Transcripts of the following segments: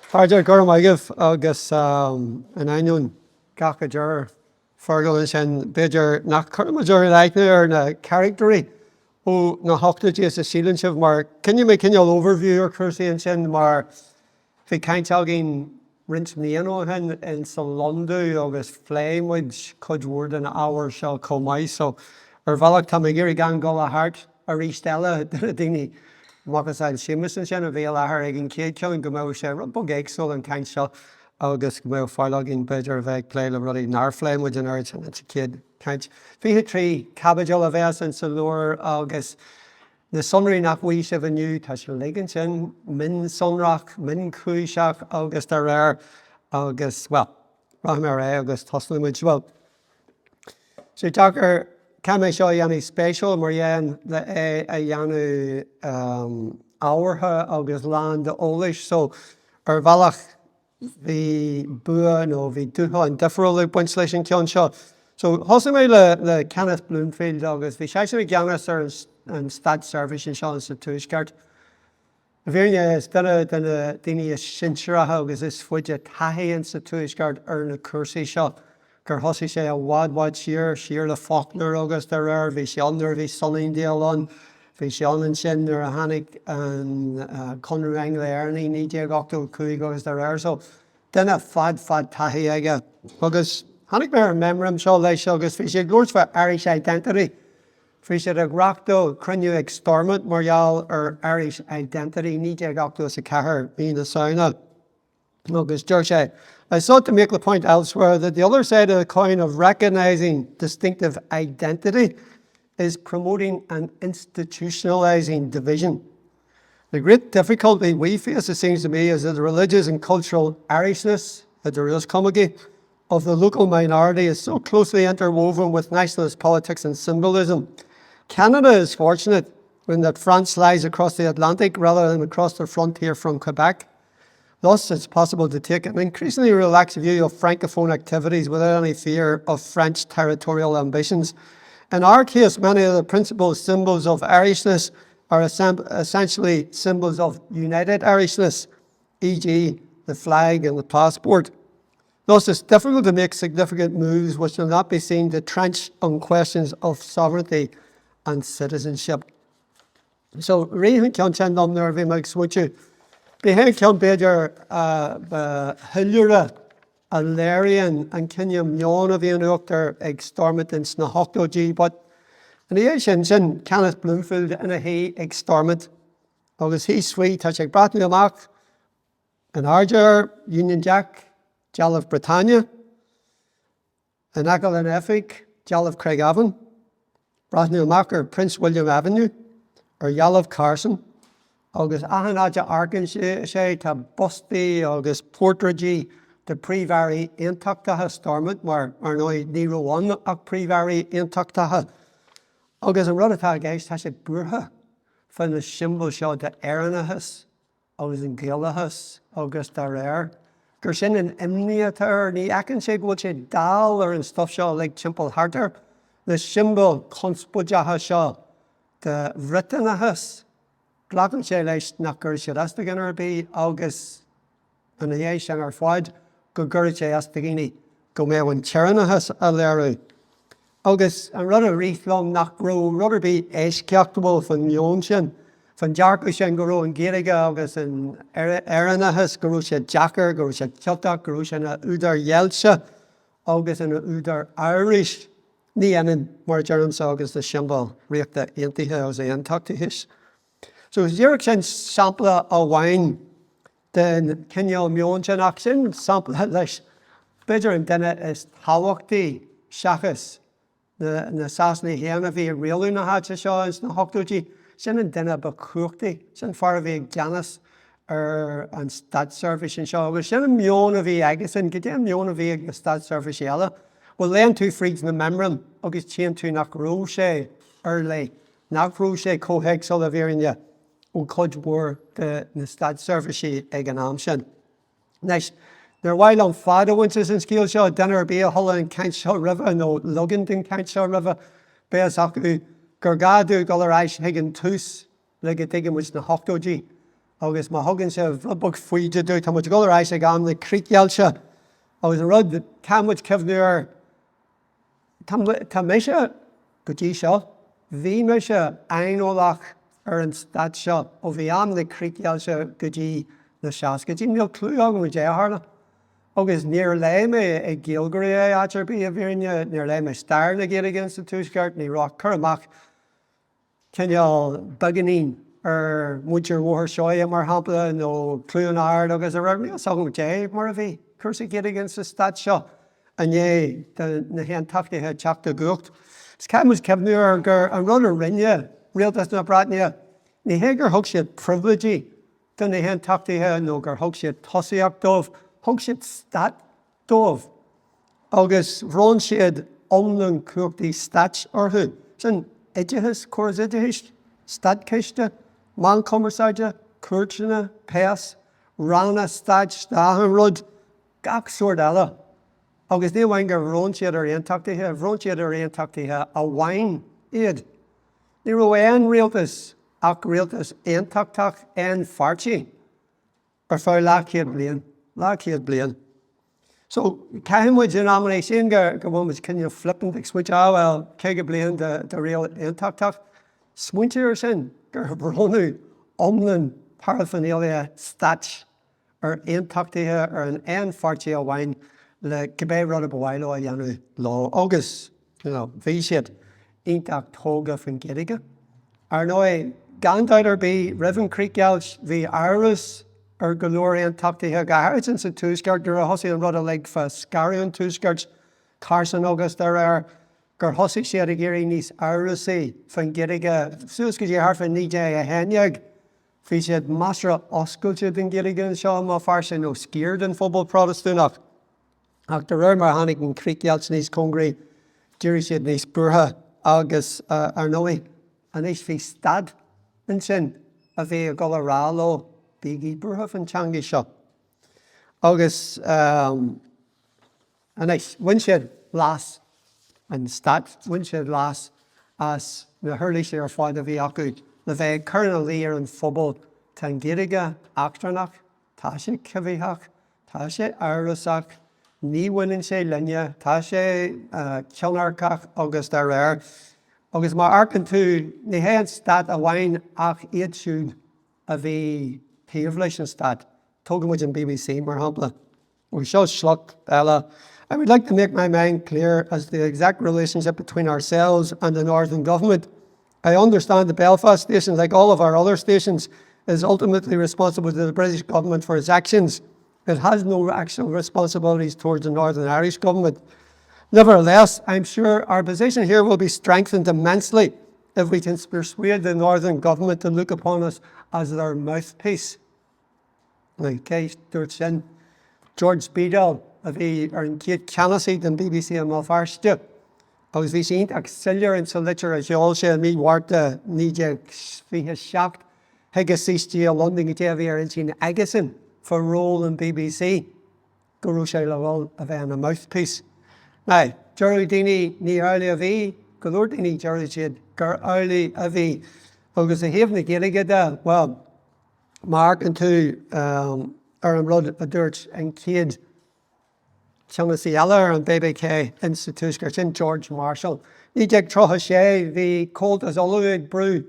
Táidir gur maigh agus an aonún gachaidir fergal sin beidir nach chuidir leithne ar na characterí ó na hochtadí is a sílan sibh mar cinne mé cineal overview ar chusaí sin mar bhí cainteáil gin rint mlíon hen in sa Londú agus fléimmuid chuid an ábhar seo chomh so ar bhealach tá mé gur gan go a hart a rístelle daoine Marcus and Seamus and Shannon Vale are again kid killing Gamo share Bogexol and kind shot August Gamo Farlogin Better Veg play already Narflame with an urge and it's a kid can't be tree cabbage all of us and Salor August the sunray nach we have a new touch Leganson Min Sunrock Min Kushak August are rare August well Rahmare August Toslim which well so talker can I show you any special Marianne the Yanu ábhartha agus land the Olish so ar bhealach the buan or the duha and different points leis an ceann seo. So hosa mé le Kenneth Bloomfield agus bhí sé geannas ar an stát service in seo sa tuaisceart. Bhíorne is duna daoine is sinsearatha agus is fuide taithí an sa tuaisceart ar na cuasaí seo. Gur thosaigh sé a bhd siar le Faulkner agus de réir, bhí sé annar bhí Sunningdale an, bhí sé an sin ar a tháinig an Conrang le Airní 1985 agus de réir. So duine fad taithí aige. Agus tháinig mé ar memram seo leis agus bhí sé glúirt for Irish identity. Bhí sé ag reachtó cruinniú ag stormant margheall ar Irish identity 1984 sa cethir hí na saona. Agus dúir sé. I sought to make the point elsewhere that the other side of the coin of recognizing distinctive identity is promoting and institutionalizing division. The great difficulty we face, it seems to me, is that the religious and cultural Irishness, that there is comedy, of the local minority is so closely interwoven with nationalist politics and symbolism. Canada is fortunate in that France lies across the Atlantic rather than across the frontier from Quebec. Thus, it's possible to take an increasingly relaxed view of Francophone activities without any fear of French territorial ambitions. In our case, many of the principal symbols of Irishness are essentially symbols of united Irishness, e.g. the flag and the passport. Thus, it's difficult to make significant moves which will not be seen to trench on questions of sovereignty and citizenship. So, really, John Numner, we make switch you. Behind ceann beidir thuaidh a léiríonn an cinne meán a bhíon uachtar ag stormant in sna hochtadí, but in the sin Kenneth Bloomfield ina hí ag stormant agus hí suí tá sé ag brathnú amach an Arger, Union Jack, Dealamh Britannia, an Agal an Efig, Dealamh Craigavon, brathnú amach ar Prince William Avenue, ar Dealamh Carson, agus ahannáide argan sé tá Busty agus Portradí de príomhairí iontachtatha stormant mar nó ní raibh ach príomhairí iontachtatha. Agus an rud atá gceist tá sé buartha fan na symbol seo de éireannachas agus an Gaeilgeachas agus de réir. Gur sin an imníotar ní eacann sé bhfuil sé dal ar an stuff seo le timpeall hartar. Na symbol conspuideatha seo de bhritanachas Glagan sé leis nach gur sé as gan ar bí agus an ééis sin ar fáid go gur sé as daoine go mé an teannachas a léirú. Agus an rud a ríithlóm nach ró rudidir bí éisceachtabal fan mion sin, fan dearcu sin go raibh an Gaeilge agus an éireannachas go raibh sé deachar, go raibh sé teach, go raibh sé na t-údar Gaeilge agus an údar Irish ní ann mar dearmsa agus the symbol riachta iontaithe agus iontachtaithis. So dhearach sin sampla a bhain den cinneal meon sin ach sin sampla leis beidir an duine is táhachtaí seachas na sasna chéanna bhí réalú na háte seo is na hochtadí sin an duine ba cuachtaí sin far a bhí geannas ar an stát service sin seo agus sin an meon a bhí agus sin go dtí an meon a bhí ag na stát service eile. Well léon tú fríd na memram agus tíon tú nach ró sé ar lei nach ró sé cóhéagsol a bhírinne ó chuid na stát service ag an am sin. Neis, there bhhail an fada wintas in scíal seo duine bí a thola an caint seo ribh nó lugan den caint seo ribh béas acu gur gadú go ar éis ag an tús le go dtí muid na hochtadí agus má thugann sé bhbug faoide dú, tá muid go ráis ag am na craoltóir agus rud cámuid cemhnúir tá mé se go dtí seo, bhí me se aonolach ar an stát seo ó bhí am na craoltóir go dtí na seas, go dtí níl clú agam go détharna. Agus níor le mé ag Gaeilgeoirí Bhéal a bhírinne, níor le mé stair na Gaeilge sa túisceart, ní rá churamach ceanneal baganín ar muintir mhór seoia mar hampla nó clúan ard agus a raibh níos agam dé mar a bhí chusa Gaeilge sa stát seo a né na iontachtaithe teachta guacht. Is ceamús cemhnúir gur an rud a rinne rialtas na bratne, ní hé gur thug siad privilegí don na iontachtaithe nó gur thug siad tosaíocht dómh, thug siad stát dómh. Agus bhrón siad omlan cuachtaí stát orthu. Sin idithis, cuairs idithis, stát ciste, man commerceide, cuairteanna, péas, ranna stát, stáhan rud, gach suirt eile. Agus ní bhain gur bhrón siad ar iontachtaithe, bhrón siad ar iontachtaithe a bhain iad. Ní raibh an rialtas ach rialtas iontachtach an fartí ar fáil leacht bliain, leacht bliain. So, caiimiid in amna sin go bhfuil cinne flippant ag switch áhfuil cé bliain de réal iontachtach. Smuintir sin gur bhrónú omlan paraphernalia stát ar iontachttaithe ar an fartí a bhain le cibé rud a bhhaile a dhéanú lá. Agus, bhí siad iontach tóga fan Gaeilge. Ar nó gandáid ar bí Rivan Gaels bhí áras ar go leor iontaktaithe gathairt sa túisceart gur a thosaigh an rud a le fa scairiún túisceart carsan agus ar gur thosaigh siad a géirí níos árasaí fan Gaeilge. Suas go dtí thar fan nídé a héineag. Bhí siad masra oscailte den Gaeilge seo má feirste nó scíir den phobal protestúnach. Ach de réir mar tháinig an Gaels níos congraí, dúirí siad níos buartha agus ar nóí. An éis bhí stad an sin a bhí a go le ráló bígí buartha fan teangaí seo. Agus an éis bhain siad las an stad, bhain siad las as na thuirlaí sé ar fáid a bhí acu le bheith chuirna lí ar an phobal tan Gaeilge achtarnach, tá sé cibhítheach, tá sé árasach, ní bhaineann sé linne, tá sé ceannairceach agus de réir. Agus má arcan tú ní hé an stát a bhain ach iad siúd a bhí taobh leis an stát. Tógamid an BBC mar hampla. We show schluck, Ella. I would like to make my mind clear as the exact relationship between ourselves and the Northern Government. I understand the Belfast station, like all of our other stations, is ultimately responsible to the British Government for its actions. It has no actual responsibilities towards the Northern Irish Government. Nevertheless, I'm sure our position here will be strengthened immensely if we can persuade the Northern Government to look upon us as their mouthpiece. Okay, George Beadle, a bhí ar an chéad cheannasaí den BBC an Bhéal Feirste. Agus bhí sin ag sillir an sa litir a seol sé mí warta níide fiche seacht hegus sístí a London go dé bhí ar an sin agasan for role in BBC. Gurú sé le bhil a bheith an a mouthpiece. Now, Gerald Dini ní early a bhí, go leor daoine Gerald siad gur early a bhí. Agus a héamh na Gaeilge de, well, marcan tú ar an rud a dúirt an céad teannasaí eile ar an BBK Institute gur sin George Marshall. Ní deag trotha sé bhí cóiltas olúig brú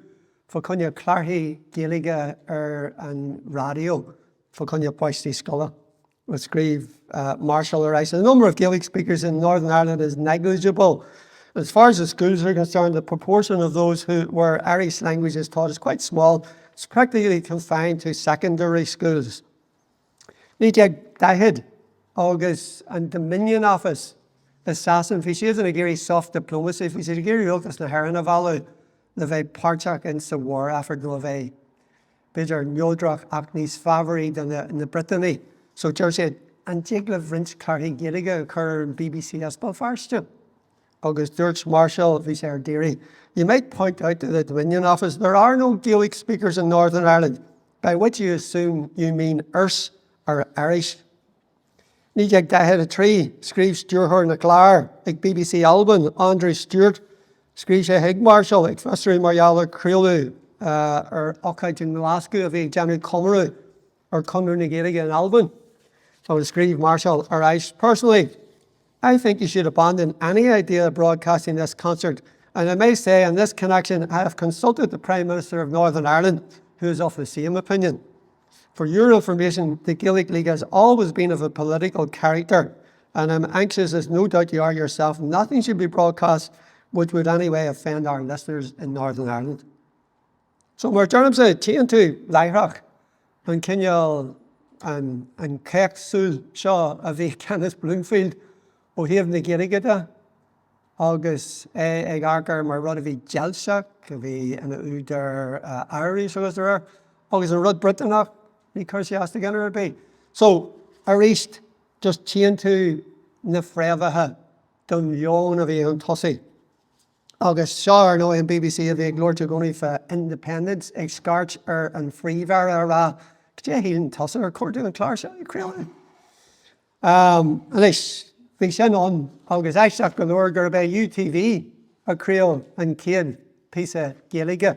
fa chunne clarthaí Gaeilge ar an radio fa chunne poistí scola. With scríb Marshall Rice. The number of Gaelic speakers in Northern Ireland is negligible. As far as the schools are concerned, the proportion of those where Irish language is taught is quite small. It's practically confined to secondary schools. Níte dahid agus an Dominion Office assassin fi siad an géirí soft diplomacy fi siad géirí ultas na herana valú le bheith páirteach in sa war effort le bheith beidir neodrach ach níos favorí na Brittany. So George said, an le bhrint clarthaí Gaeilge chur BBC as Bhéal Feirste. Agus George Marshall bhí sé ar déirí. You might point out to the Dominion Office, there are no Gaelic speakers in Northern Ireland, by which you assume you mean Erse or Irish. Ní deag dahad a trí, scríb Stewart na Clare, ag BBC Alban, Andrew Stewart, scríb sé Hig Marshall, ag Festirí Mariala Creolú, aghaidh in Glasgow a bhí Janet Cumru or Cumru na Gaeilge in Alban. So the Screeve Marshall arrives. Personally, I think you should abandon any idea of broadcasting this concert. And I may say in this connection, I have consulted the Prime Minister of Northern Ireland, who is of the same opinion. For your information, the Gaelic League has always been of a political character, and I'm anxious, as no doubt you are yourself, nothing should be broadcast which would anyway offend our listeners in Northern Ireland. So mar derm sa tían tú Léacht an cinneal an cech súil seo a bhí Kenneth Bloomfield ó thaobh na Gaeilge agus ag argar mar rud a bhí geilseach, a bhí an t-údar Irish agus ar agus an rud Britainach ní chuir sé as gan ar bé. So a ríist just tían tú na phréimhethe don leon a bhí an tosaí. Agus seo ar nó an BBC a bhí glóirte gcónaí fa independence ag scarch ar an phríomhar ar rá dé hí an tosa ar cuairú an chláir seo i craoltóir. Leis bhí sin an agus eisteach go leor gur bheith UTV a craol an céad píosa Gaeilge.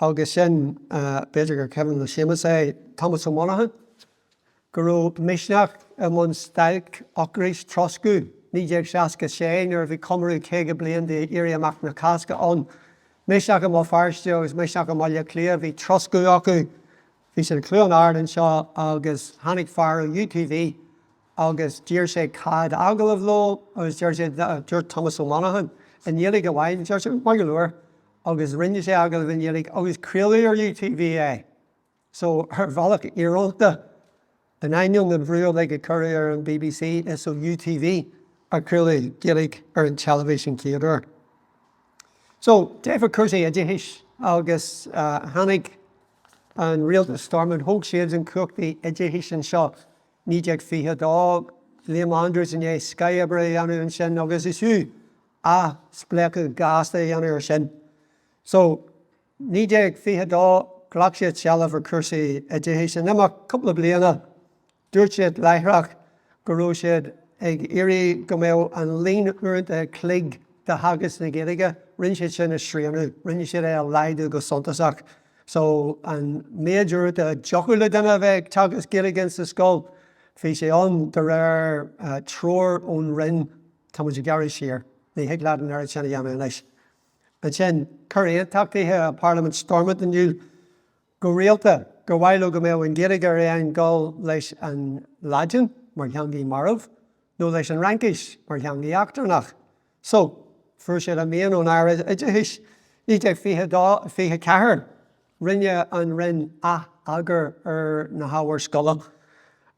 Agus sin beidir gur Kevin le Seamus é Thomas Ó Monaghan go raibh misneach am an stailc ocraíos troscú ní déag seasca sé nuair bhí cumrú céige bliain de iarraidh amach na casca an misneach am Feirste agus misneach am Léacht bhí troscú acu hí sé clúan Ireland seo agus tháinig fear UTV agus dír sé cad aglah lo agus dír sé dúir Thomas Ó Monaghan in Gaeilge go bhhain dír sé mai go leor agus rinne sé aglah in Gaeilge agus craolú ar UTV é. So ar bhealach iarrálta an ainion an bhriúil le go cuireadh ar an BBC is ó UTV a craolú Gaeilge ar an television céadúir. So David Cursey a dhéis agus tháinig an rialta stormid thóg siad an cúchtaí a dhéis an seo ní déag fiche dá Liam Andrews in é Sky Abrasive anú an sin agus isú a spreagúil gáasta anú ar sin. So ní déag fiche dá ghlach siad sealamh ar Cursey a dhéis an a couple of bliana dúirt siad Léacht go raibh siad ag iarraidh go mbeadh an líon uaireanta clig de hagas na Gaeilge rinne siad sin a sríanú, rinne siad é a leidú go suntasach. So an méadúir de jochúla duna bheith teagas Gaeilge sa scóil hí sé an de réir tróir ón rinn tá muidir gairí siar ní hiaglaad an air sinna dhéanamh leis. An sin chuir éontaachtaithe a Parliament stormid aniu go rialta go bhhailú go mbeadh an Gaeilge ar an gáil leis an láidean mar theangaí marmh nó leis an rankis mar theangaí achtarnach. So fuair siad a míon ón air a dhéis ní déag fiche cethir rinne an rinn agur ar na hábhar scoile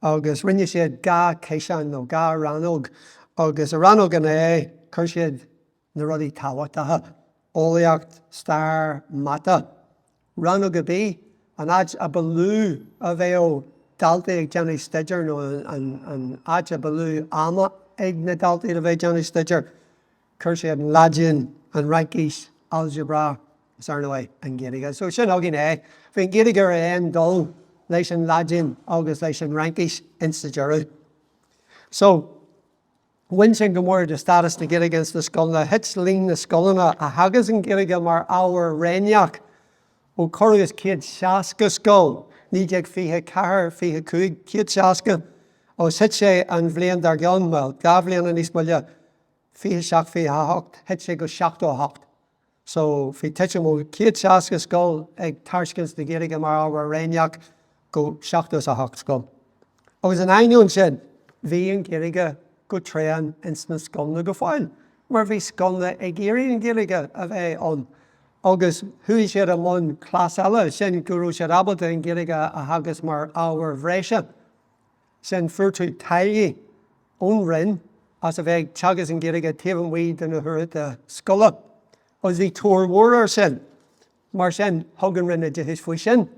agus rinne siad gá céiseán nó gá ranóg agus a ranóg an é chuir siad na rudaí tábhachtaithe Léacht, stair, maith. Ranóg a bí an áit a bealú a bheith ó daltaí ag déanamh staidir nó an áit a bealú ama ag na daltaí a bheith déanamh staidir chuir siad an láidean an rankis algebra Sarnaway and Gaeilge. So sin agin é, fin Gaeilge ar an dul leis an láidean agus leis an rankis insta. So win sin go mór de status na Gaeilge against the scoilna, hits lín na scoilna a hagas an Gaeilge mar ábhar réineach ó choras céad seasca scóil, ní déag fiche cethir fiche cúig céad seasca agus hit sé an bhliain dar gceann well, gá bhliain an ismaile fiche seach fiche hocht, hit sé go 7 So fi teitse mo céad seasca scóil ag taircins na Gaeilge mar ábhar réineach go 7 scóil. Agus an ainiún sin bhí an Gaeilge go tréan ins na scoilna go fáil, mar bhí scoilna ag éirí an Gaeilge a bheith an. Agus thuaidh siad am an clás eile sin go raibh siad abalta an Gaeilge a hagas mar ábhar bhréise. Sin fuair tú taithí ón rinn as a bheith teagas an Gaeilge taobh an mhaoid den na thuaidh scoile. Os bhí túir mór ar sin, mar sin thugann rinne dhéis faoi sin.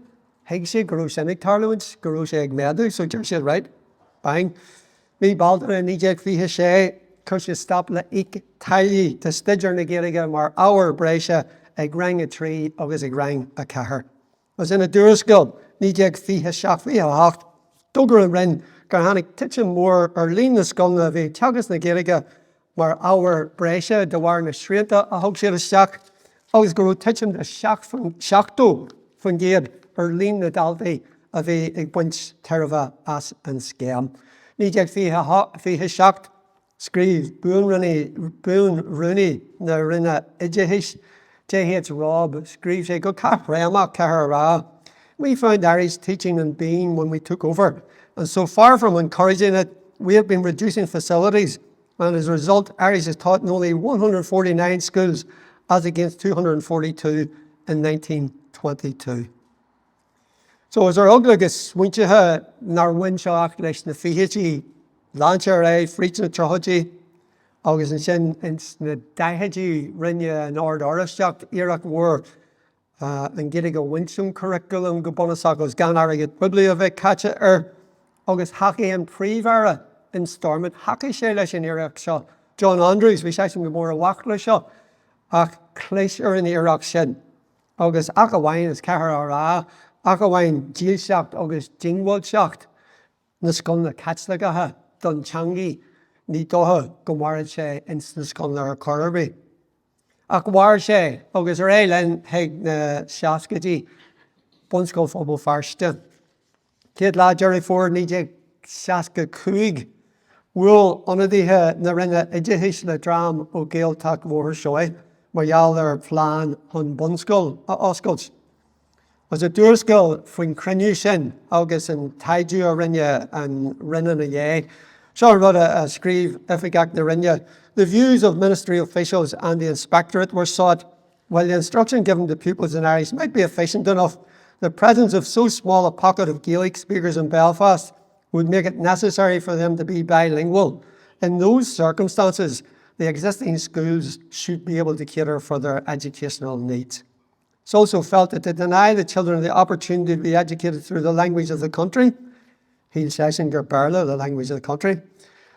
Theig sé go raibh sin ag tarlúint, go raibh sé ag méadú, so deir siad right, bang. Mí báiltear ní déag fiche sé, chuir sé stop le ic taithí de staidir na Gaeilge mar ábhar bréise ag rang a trí agus ag rang a cethir. Os ina dúrascail, ní déag fiche seach fiche hocht, dúgur an rinn gur tháinig tiite mór ar líon na scoilna bhí teagas na Gaeilge mar ábhar bréise de bhhar na sríanta a thug siad isteach agus go raibh titim de seachtó fan géad líon na daltaí a bhí ag buint teirbhe as an scéam. Ní deag fiche seacht scríb bún runní na rinne idéis déhéad Rob scríb sé go carréamach cethir rá. We found Ari's teaching and being when we took over, and so far from encouraging it, we have been reducing facilities, and as a result, Ari's is taught in only 149 schools as against 242 in 1922. So as our uglagus swinchaha nar winshaach leis na fihichi lancharay frichna trahaji agus an sin na daihaji rinne an ardorashacht Iraq war an giddig a winsum curriculum go bonusagos gan arigid bibliovik catcha agus haki an prevara in stormit haki sé leis in Iraq sha John Andrews we say some more a wachla sha ach cleish in Iraq sin agus akawain is kahara Aghaidh Gaeilgeoirí agus Bhéal Feirste na scon na catslagacha don changi ní dótha go mhaird sé ins na scon na Carraige. Ach mhair sé agus len heag na seascatí bunscoil Bhéal Feirste. Céad lá Jerry Ford ní deag seasca chuig bhfuil ionadaithe na rinne idéis le drám ó Gaeltach mhór seoid margheall ar plán chun bunscoil a oscailt. As a dúrscoil faoin cruinniú sin agus an taidú a rinne an rinne na dhé. Seo rud a scríb ifigach na rinne. The views of ministry officials and the inspectorate were sought. While the instruction given to pupils in Irish might be efficient enough, the presence of so small a pocket of Gaelic speakers in Belfast would make it necessary for them to be bilingual. In those circumstances, the existing schools should be able to cater for their educational needs. It's also felt that to deny the children the opportunity to be educated through the language of the country, the language of the country,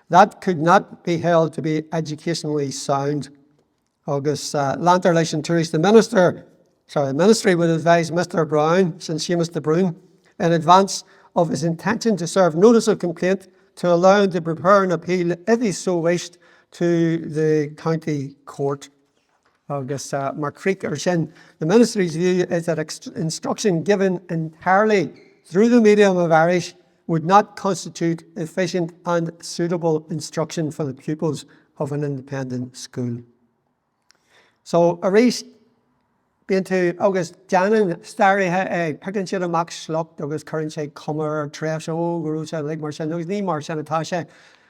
that could not be held to be educationally sound. August Lanterlation Tourist, the ministry would advise Mr. Brown, since Mr. Brown, in advance of his intention to serve notice of complaint to allow him to prepare an appeal, if he so wished, to the county court. August Marcreek or Shin. The ministry's view is that instruction given entirely through the medium of Irish would not constitute efficient and suitable instruction for the pupils of an independent school. So Irish being to August Janan stair picking shit a max schluck August current say chomh tréimhse gurúsa like mar sin ní mar sin atá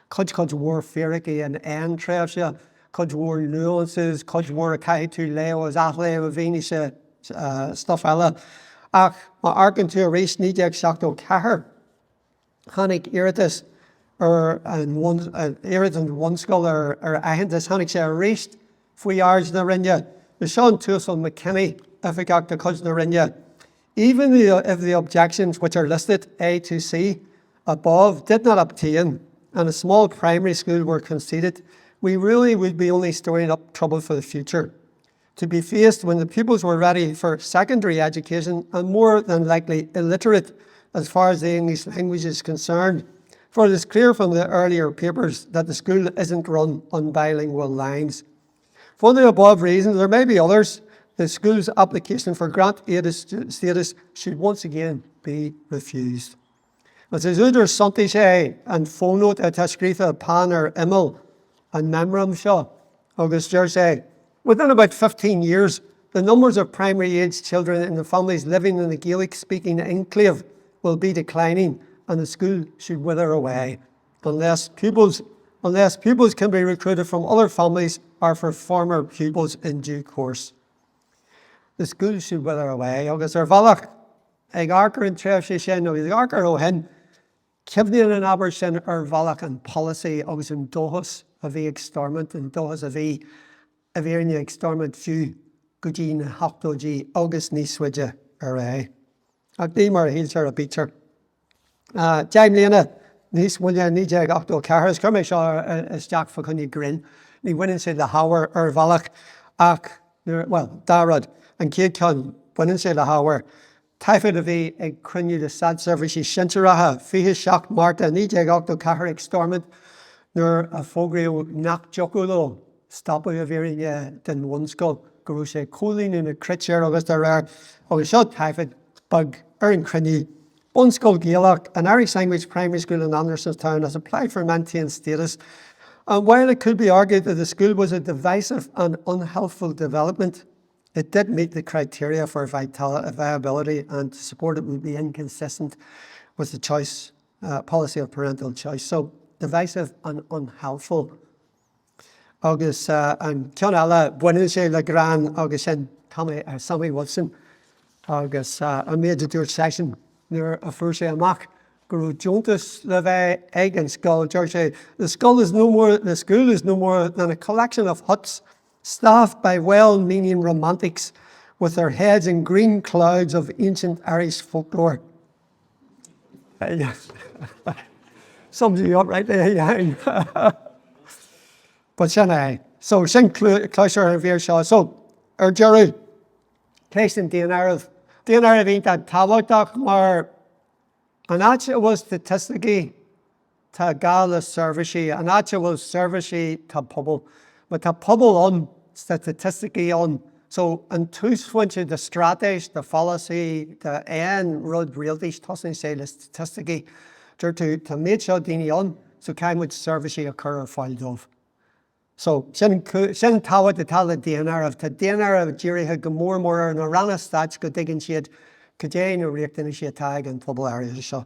cuid war feariki and tréimhse Cud war nuances, cud war a chaith tú leabhar athlé a bhíine stuff eile. Ach, má arcan tú a rééis ní deag seachtó cethir. Chanig iritas an one skull ar aitheantas chanig sé a rééis faoi ard na rinne. The Sean Tuasal McKinney if it got the cud na rinne. Even if the objections which are listed A to C above did not obtain and a small primary school were conceded, we really would be only storing up trouble for the future, to be faced when the pupils were ready for secondary education and more than likely illiterate as far as the English language is concerned. For it is clear from the earlier papers that the school isn't run on bilingual lines. For the above reasons, there may be others, the school's application for grant status should once again be refused. As t-údar suntaí sé an fónót a tascrífa pan ar imil and memram seo, agus deir sé, within about 15 years, the numbers of primary-age children in the families living in the Gaelic-speaking enclave will be declining, and the school should wither away, unless pupils can be recruited from other families or for former pupils in due course. The school should wither away. Agus ar bhealach, ag arcar an tréimhse sin, nó ag arcar ó hen, cibhníonn an aber sin ar bhealach an policy agus an dóchas a bhí ag stormant an dóchas a bhí rinne ag stormant fiú go dtí na hachtóidí agus níos suide ar é. Ach ní mar a híl sé a bítear. Deim líana níos muile ní deag achtó cethir, cur mé seo isteach fa chun í grin, ní bhaineann sé le hábhar ar bhealach ach, well, dárad, an céad chun bhaineann sé le hábhar. Taifid a bhí ag cruinniú de sad service sintearatha, fiche seach Marta ní deag achtó cethir ag stormant, nuair a fógraíodh nach joculó, stoppa a bhí rinne den one skull, go sé cooling in a creature agus the rare shot typhoid bug in Crinny. Unschool Gaeilge, an Irish language primary school in Andersonstown, has applied for maintained status. And while it could be argued that the school was a divisive and unhelpful development, it did meet the criteria for viability, and to support it would be inconsistent with the choice policy of parental choice. So divisive and unhelpful. Agus and Chéanna buine sé le gran agus sin Sammy Wilson agus a méidir dúirt session nuair a fuair sé amach gur Jontas le bheith ag an scoil. George said, the school is no more than a collection of huts staffed by well-meaning romantics with their heads in green clouds of ancient Irish folklore. Sums you up right there, yeah. But so sin cloisear an bhíor seo. So, Jerry, Cléistin déanamh ionta tábhachtach mar an áite was statistically tá gála servicey, an áite was servicey tá pobl, but tá pobl on statistically on. So an túsfuinte de strateis, de fallacy, de ein rud realtís tosin sé le statistically dúir tú tá méid seo daoine on, so caiim muid servicey occur ar fáil dómh. So sin tábhacht de tal déanamh, tá déanamh díirithe go mór an ranna stats go dtigann siad go dé nó riachtainna siad tag an pobl airde seo.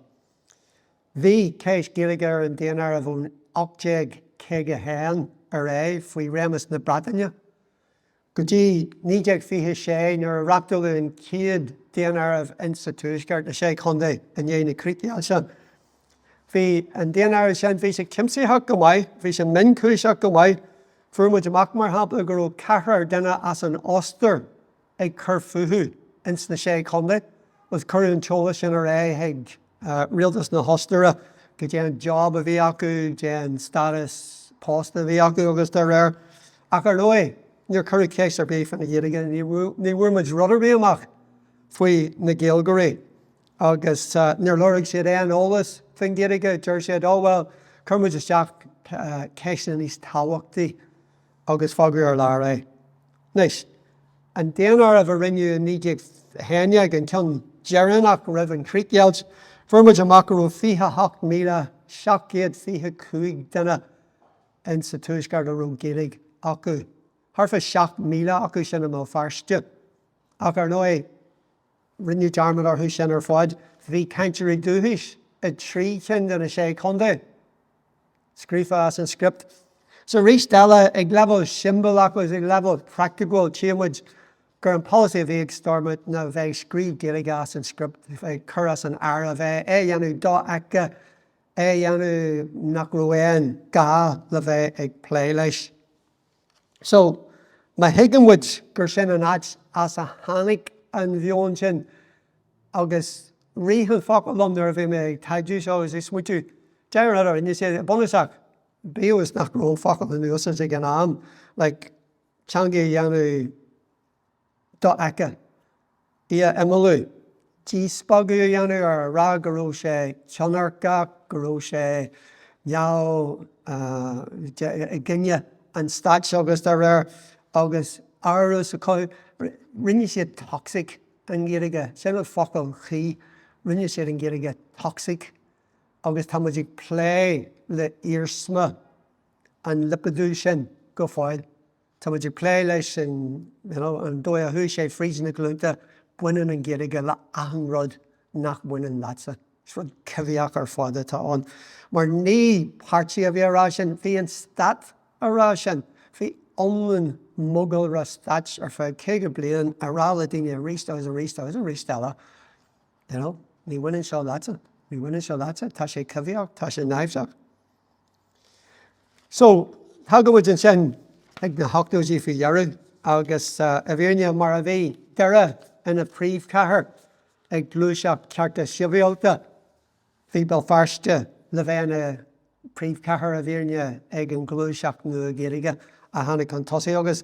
Bhí céis Gaeilge ar an déanamh ón 8 héan ar faoi rémas na Bretagne. Go dtí 9 nuair reachtal an céad déanamh institúisceart na sé chundé in dhéana críteáil sin. Bhí an déanamh sin bhí sé cimsaíoach go mhaith, bhí sé mincúiseach go mhaith, fuairmuid amach mar hapla gur ó cethar duine as an ostar ag cur futhú ins na sé chundé, was cur an teola sin ar ag rialtas na hostere, go dtí job a bhí acu, dtí status post a bhí acu agus de réir. Ach ar loi, níor cur céis ar bhí fan na Ghaeilge, ní bhuairmuid rudar bhí amach faoi na Gaeilgeoirí. Agus níor lorg siad ólas fan Ghaeilge, dúir siad, well, curmuid isteach céis na níos tábhachtaí agus fágur ar lear Nice. An déanamh a rinne 9 héine an ceann Jeranach raibh an críteáilt, fuairmuid amach gur 48,725 duine institúisceart ar ón Gaeilge acu. Harfa 7,000 acu sin am Feirste. Ach ar nói rinne dearmad ar thuis sin ar fáid, bhí cainteoirí dúthais a trí cin na sé chundé. Scríofa as an script. So rís deile ag level symbol agus ag level practical chéanmuid gur an policy a bhí ag stormid na bheith scríb Gaeilge as an script bheith cur as an air a bheith dhéanú dóigh dhéanú nach raibh gá le bheith ag plé leis. So ma higanmuid gur sin an áit as a tháinig an bheon sin agus ríhan focail lomnar a bhí mé ag taidú seo is smuitiú deir ar in sé bonusach Bío is nach raibh focail in úsas ag an am, like teanga dhéanú dóigh imalú. Tí spagaú dhéanú ar rá go raibh sé tionarcha, go raibh sé neall ginne an stát agus de réir agus áras a chuid rinne siad toxic an Gaeilge. Sin focail chi rinne siad an Gaeilge toxic agus tá muid ag plé le írsma an lipidú sin go fáil. Tá muid ag plé leis an dóigh a thu sé frísin na glúnta buinean an Gaeilge le ahan rud nach buinean lása. Is rud cibhíach ar fáda tá an. Mar ní páirtí a bhí ará sin, bhí an stát ará sin, bhí omlan mugil ra stát ar fáid 100 bliain ará le daoine a rístela. Ní buinean seo lása. Ní buinean seo lása, tá sé cibhíach, tá sé naimhseach. So, how go in sin ag na hochtúí fi dhearú agus a bhíorne mar a bhí deire ina príomhchathair ag glúiseach cearta sibhialta bhí Bhéal Feirste le bheith ina príomhchathair a bhíorne ag an glúiseach na Gaeilge a tháinig an tosaí agus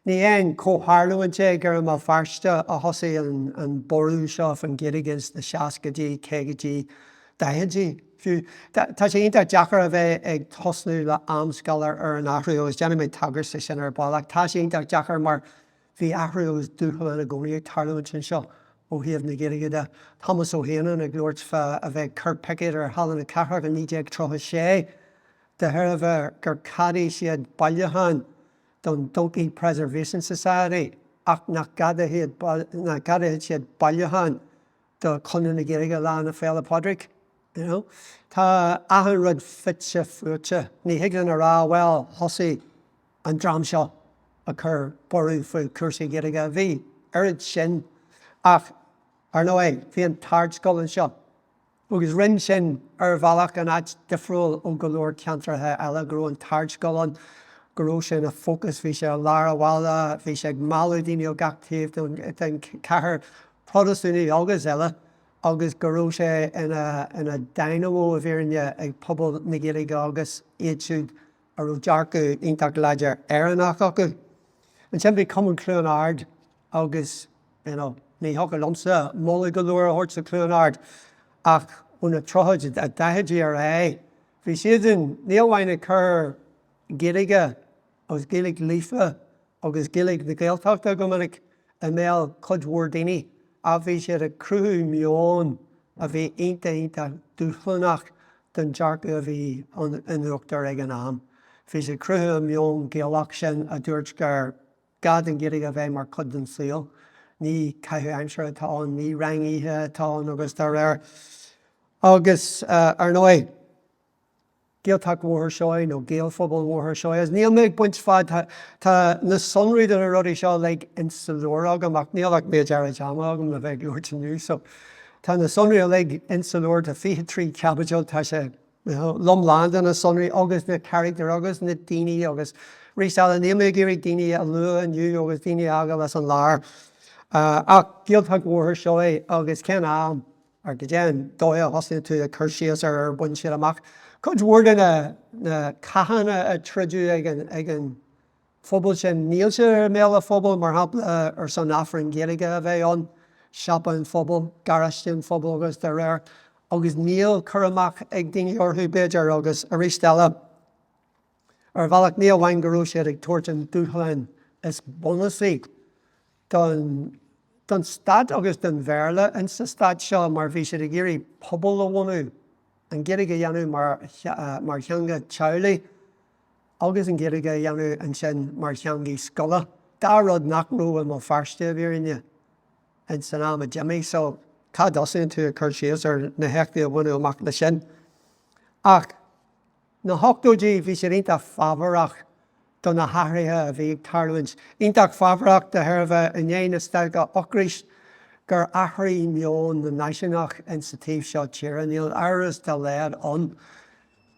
ní aon cóthárlúinte gur Bhéal Feirste a thosaí an ború seo fan Gaeilge na 60 cégadtí 10 Tá sé ionta deachar a bheith ag tosnú le amscalar ar an áthú agus déanana méid tagar sa sin ar ballach. Tá sé ionta deachar mar Bhí aithriú agus dúchal in a gcónaí tarlaimint sin seo ó thaobh na Gaeilge de Thomas Ó Héanán ag Lord a bheith Cur Pickett ar Hallan na Carraige an 1936 de thir gur cadí siad bailtheáin don Dóigh Preservation Society ach nach gadaithe siad bailtheáin do chuine na Gaeilge lá na Féile Padraig. You know? Tá ahan rud fitse fuirte ní hiaglann ar well thosaí an drám seo a chur ború faoi cuasaí Gaeilge bhí airad sin ach ar nó é bhí an tard scoil an seo. Agus rinne sin ar bhealach an áit difriúil ó go leor ceantartha eile gur an tard scoil an goró sin a focus bhí sé lára bhála bhí sé ag mála daoine ó gach taobh den cethir protestúnaí agus eile agus goró sé ina dynamo a bhírinne ag pobl na Gaeilge agus iad siúd ar ó dearcú iontach leidir éireannach acu. An sin bhí cumann clúan ard agus ní hoca lomsa móla go leor a hort sa clúan ard ach úna troid a daithidí ar é. Bhí siad in níomhhaine chur Gaeilge agus Gaeilge lífa agus Gaeilge na Gaeltachta go minic a mBéal chuid daoine a bhí siad a cruthú mion a bhí ionta dúchlanach den dearcú a bhí an uachtar ag an am. Bhí siad cruthú mion Gaelach sin a dúirt gur gad an Gaeilge a bheith mar chud den síl. Ní caithfidh aimsire atá, ní rangíthe atá agus tar réir. Agus ar nó é Gaeltach mhór seoí nó Gaelphobal mhór seoí. As níl méid buint fad tá na sonraí an rudí seo le insulúr agam ach níl ag méid ar a teama agam le bheith glúirt nniu. So tá na sonraí le insulúr tá 23 cabbage tá sé lomláán na sonraí agus na Carraige agus na daoine agus rísal níl méid géirí daoine a lua aniu agus daoine aga leis an lár. Ach Gaeltach mhór seoí agus chéanna ar go déan dóigh hosna tú a chur síos ar buin siad amach. Chud mhór na caitheanna a troidú ag an phobal sin níl sé ar mBéal a phobal mar hapla ar san affran Gaeilge a bheith an seapa an phobal, garastin phobal agus de réir agus níl chur amach ag daoine orthú beidir agus a rístella ar bhealach níl bhain goró siad ag tuairt an dúchalainn is bonasaí don stát agus den bhéarla in sa stát seo mar bhí siad ag géirí pobal a bhhanú an Gaeilge dhéanú mar cheanga teaghlaí agus an Gaeilge dhéanú an sin mar cheangaí scola. Dá rud nachrú an Feirste a bhírinne in san am a Jimmy, so cá dosaíonn tú a chur síos ar na heachtaí a bhhanú amach le sin. Ach na hochtúidí bhí sé ionta fabharach don na háirithe a bhí ag tarlaimint. Iontach fabharach de theirbh in dhéana stair go ocrais gur aithrí mion na naisiúnach in sa taobh seo tíre níl áras de léad an.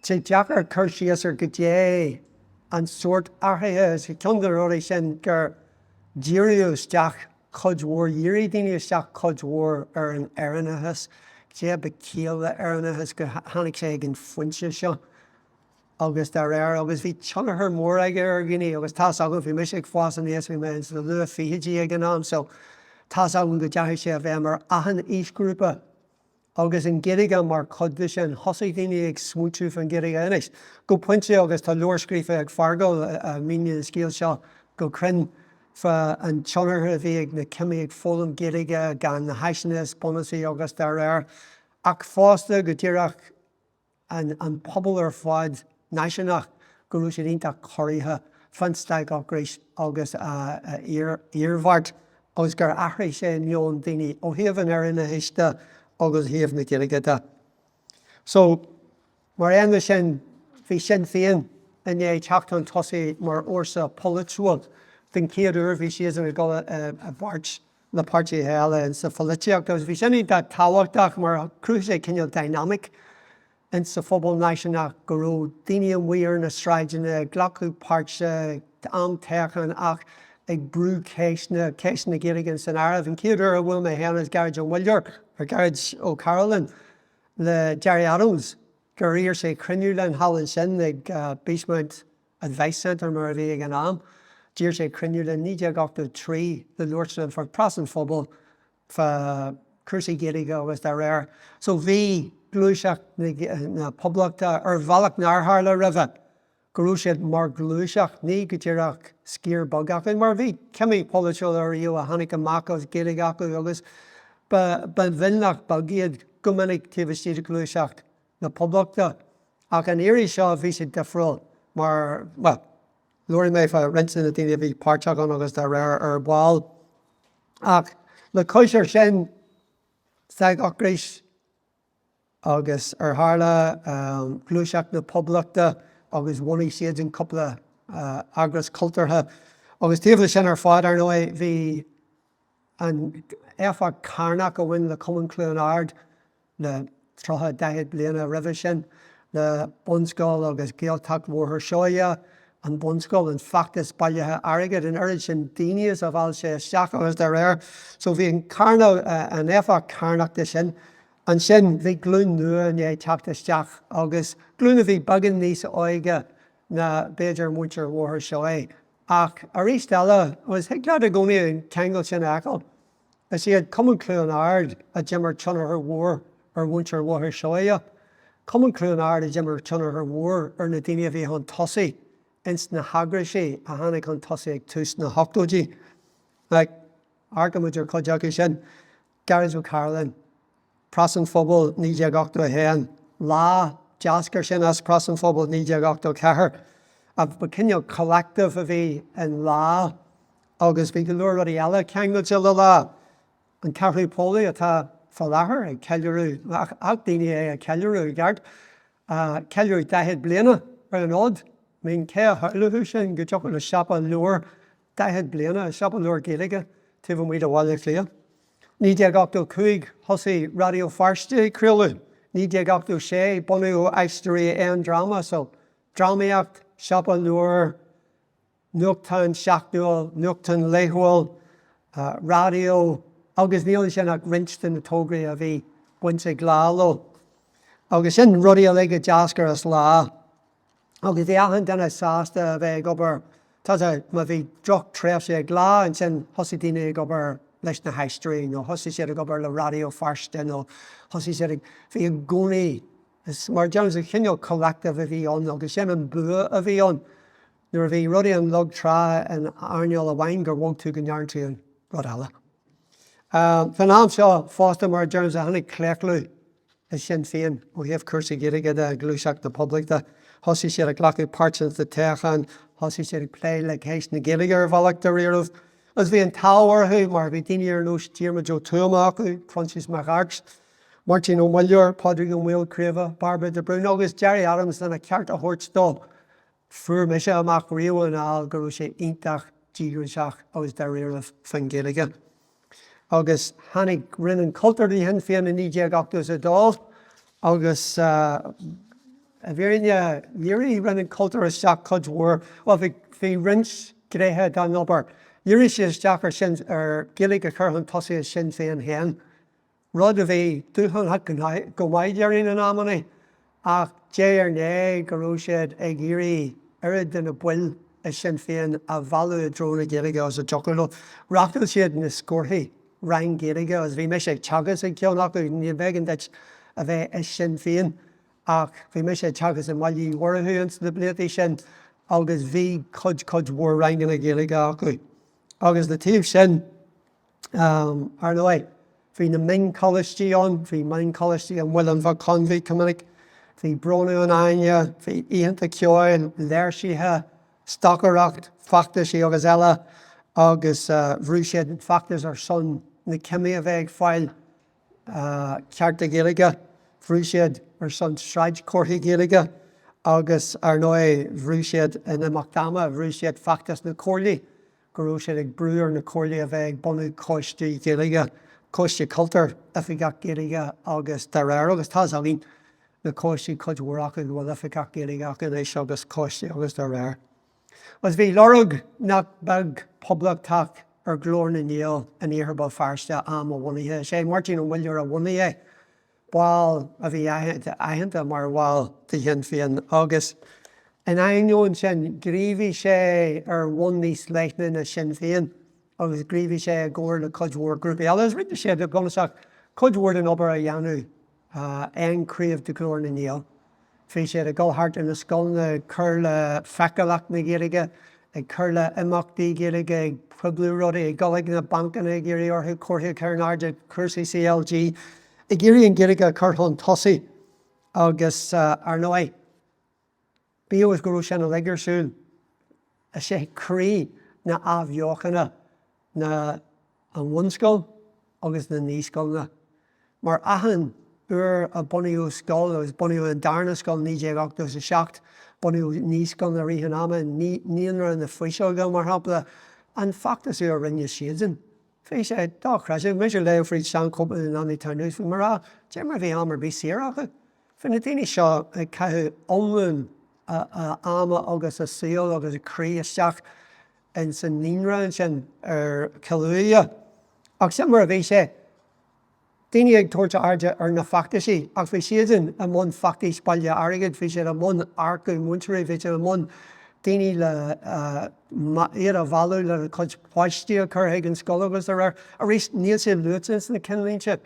Sé deachar chur síos ar go dé an suirt aithrithe sa ceangaróirí sin gur díriú isteach chud mhór dírí daoine isteach chud mhór ar an éireannachas. Sé be céal éireannachas go tháinig sé ag an foinse seo. Agus de réir agus bhí teangathar mór aige ar gine agus tá agan bhí mis ag fás an níos bhí me sa lua fichidí ag an am, so tá agan go deathir sé a bheith mar ahan ísgrúpa agus an Gaeilge mar chud sin thosaigh daoine ag smútú fan Gaeilge inis. Go pointe agus tá leor scríofa ag fargáil a míne na scéal seo go crinn fa an teangathar a bhí ag na cimí ag fólam Gaeilge gan na haisnes bonasaí agus de réir ach fásta go dtíreach an pobl ar fáid naisiúnach gurú sé ionta choirthe fan staig ocrais agus íormhart agus gur aithrí sé mion daoine ó thaobh an éireanna héiste agus thaobh na Gaeilge de. So mar aonla sin bhí sin féin in é teachtain tosaí mar orsa politúil den céadúr bhí sios an go a bhart na páirtí eile in sa foliteach agus bhí sin ionta táhachtach mar cruú sé cineal dynamic in sa phobal naisiúnach goró daoine an mhuiar na sráideanna ghlacu páirte am techan ach ag brú céisna Gaeilge san Airibh an céadúr a bhfuil mé héanana Garage Ó Neill ar Garage Ó Carolan le Jerry Adams gur íor sé cruinniú an hallan sin ag Basement Advice Centre mar a bhí ag an am. Dír sé cruinniú le 1983 le luirtean for prasan phobal fa cursaí Gaeilge agus de réir. So bhí glúiseach na poblachta ar bhealach nárthar le roimhe Gurúisiad mar glúiseach ní go dtíreach scír bagach. And mar bhí cemí polisiúil ar ío a hanig amach os Gaeilge agus ba bhilnach bagiad gominnig tíbhistí glúiseach na poblachta. Ach an éirí seo bhí sé difriúil mar, well, Lori mé fa rinsin na daine bhí páirteach an agus de réir ar bháil. Ach le cóisiir sin saag achréis agus ar tharla glúiseach na poblachta agus bhunaigh siad an coppla agras cultartha. Agus tíobh sin ar fád ar nói bhí an éfa carnach a bhain le Cumann Clúnard le trotha 10 bliana roimhe sin le bunscoil agus géalteach mórthir seoia an bunscoil an feachtas bailithe airgid an oirid sin daine a bhfuil sé isteach agus de réir. So bhí an carna an éfa carnachta sin an sin bhí glún nua an é teachta isteach agus glúna bhí bagan níos óige na béidir muintir mórthir seoia. Ach a rís eile was heagla a gcónaí an cheangail sin acal. As he had Cumann Clúnard a Jimmer Chunner her war or Winter war her shoya. Cumann Clúnard a Jimmer Chunner her war or Nadine vi hon tossi. Inst na hagrashi a hanig hon tossi ag tus na hoctoji. Like Archimedes Kojaki shin, Garage with Carolyn, Prasan Fobble, Nija Gokto Hen, La, Jasker shin as Prasan Fobble, Nija Gokto Kahar. Of Bekinyo collective of a and La, August Vigilur Rodiella, Kango Chilla. An Carraige Poli atá fallahar ag ceiliúrú ach daine a ceiliúrú gart ceiliúrú 10 bliana ar an odd mín cé a thuaidh sin go teach le seapa luair 10 bliana a seapa luair Gaeilge tíomh muid a bháile clia. Ní déag 85 thosaí Radio Feirste craoltóir. Ní déag 86 bunú aisteoirí an drama so dramaíocht seapa luair nuachtain seachtúil nuachtain léithúil radio agus níl sin ag rinstan na tógraí a bhí buinte glálo. Agus sin rudí a leige deascar as lá. Agus dhéachan denna sásta a bheith gobar tá ma bhí droch tréimhse ag lá an sin thosaí daine gobar leis na haisteoirí nó thosaí siad gobar le Radio Feirste nó thosaí siad bhí an gcónaí mar Jones a chinneal collective a bhí an agus sin an bua a bhí an. Nuair a bhí rudí an log trá an airneol a bhain gur bhain tú go nearntú an rud eile. Van am seo fásta mar Jones a hanig cléiclú is sin féin ó héamh cursa Gaeilge a glúiseach na poblachta. Thosaí siad a ghlacu páirteann de teachan, thosaí siad ag plé le chéis na Gaeilge ar bhealach de riamh. As bhí an táhairthú mar bhí daine ar nús tíorma Joe Tuama acu, Francis McArch, Martin Ó Neill, Padraig Ó Neill Craobh, Barbara de Brún agus Jerry Adams na ceart a thuairt fuair me sé amach riamh al gur sé iontach dígriseach agus de riamh fan Gaeilge. Agus hanig rinne cultúirí hen féin na nídéag achtas a dál agus a bhírinne dhéirí rinne cultúir isteach chud mhór well bhí rins gréthe don obair. Dhéirí sé isteach ar sin ar Gaeilge a chur an tosaí sin féin hen. Rud a bhí dúchan go maididir na námanaí ach dé ar né go raibh siad ag iarraidh airad den na buil is sin féin a bhailú a drona Gaeilge as a jocarló. Rachtal siad na scórthaí Ryan Gaeilge as bhí me sé teagas ag ceannach go ní bhegan deit a bheith is sin féin ach bhí me sé teagas an mhailí mhorthú ans na bliaí sin agus bhí chud mhór Ryan na Gaeilge acu. Agus na tíobh sin ar nói bhí na main colistí an, bhí main colistí an bhfuil an bha conmhaí cuminic, bhí brona an aine, bhí iontach ceoil, léirsíthe, stacaracht, feachtasaí agus eile agus bhrú siad feachtas ar son na cemí a bheith fáil cearta Gaeilge, bhrú siad ar son sráid comharthaí Gaeilge agus ar nói bhrú siad in amachtáma bhrú siad feachtas na comhlaí, go raibh siad ag brúar na comhlaí a bheith ag bunú cóistí Gaeilge, cóistí cultúir oifigeach Gaeilge agus de réir agus tá alín na cóistí chud mhór acu bhfuil oifigeach Gaeilge ach in éis agus cóistí agus de réir. As bhí lorug nach bag poblachtaach ar glór na Néill an Eoghan Feirste am a bhunaithe. sé Martin Ó Neill a bhunaithe bháil a bhí aitheanta mar bháil de hen féin agus in aonn sin gríomhí sé ar bhun níos leithne na sin féin agus gríomhí sé a ggóir le chud mhór grúpa eile is rite sé do gcónaach chud mhór an obair a dhéanú an críomh de glór na Néill. Bhí sé a ggóthart in na scoilne chur le feicealacht na Gaeilge, ag chur le imeachtaí Gaeilge, ag publú rudaí, ag Gaeilge na bancanna ag iarraí orthu cuairtha Cairnáide, cuasaí CLG, ag iarraí an Gaeilge chur chun tosaí agus ar nói. Bíoh go raibh sin a leigeirsúil a sé crí na abhheochanna na an bhunscoil agus na níoscoilna. Mar ahan uair a bunaíodh scoil agus bunaíodh an darna scoil 1987, bunaíodh níoscoil na ríthe ama, níonar na faoiseáil go mar hapla, an factas a rinne siadan. Bhí sé dá chreise, mé sé léamh faoid sean cúpla na naí tarnús, bhí mar déimar bhí amar bí siaracha. Bhí na daoine seo ag caithfidh omlún ama agus a síol agus a crí isteach in san níonra sin ar Cialuia. Ach sin mar a bhí sé, daoine ag tuairte airde ar na factaisí, ach bhí siadan a mún factaí spaile airgid, bhí sé a mún arca múntarí, bhí sé a mún daoine le iad a bhallú le chuid poistí a chur an scoil agus ar rís níl sé luútans na cinlínse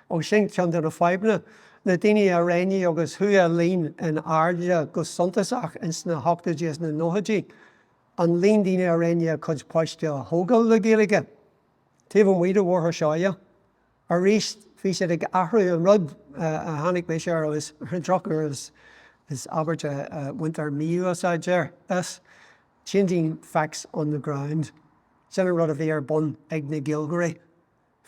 ó sin tean na feibna. Na daoine a réine agus thu a líon in airde go suntasach in sna hochtaidí na nóthaidí. An líon daoine a réine a chuid poistí a thógáil le Gaeilge. Taobh an muide bhórtha seoia. A rís bhí sé ag athraí an rud a tháinig mé sé agus an drochar is Albert winter míú aside there. That's changing facts on the ground. Sin a rud a bhí ar bun ag na Gaeilgeoirí.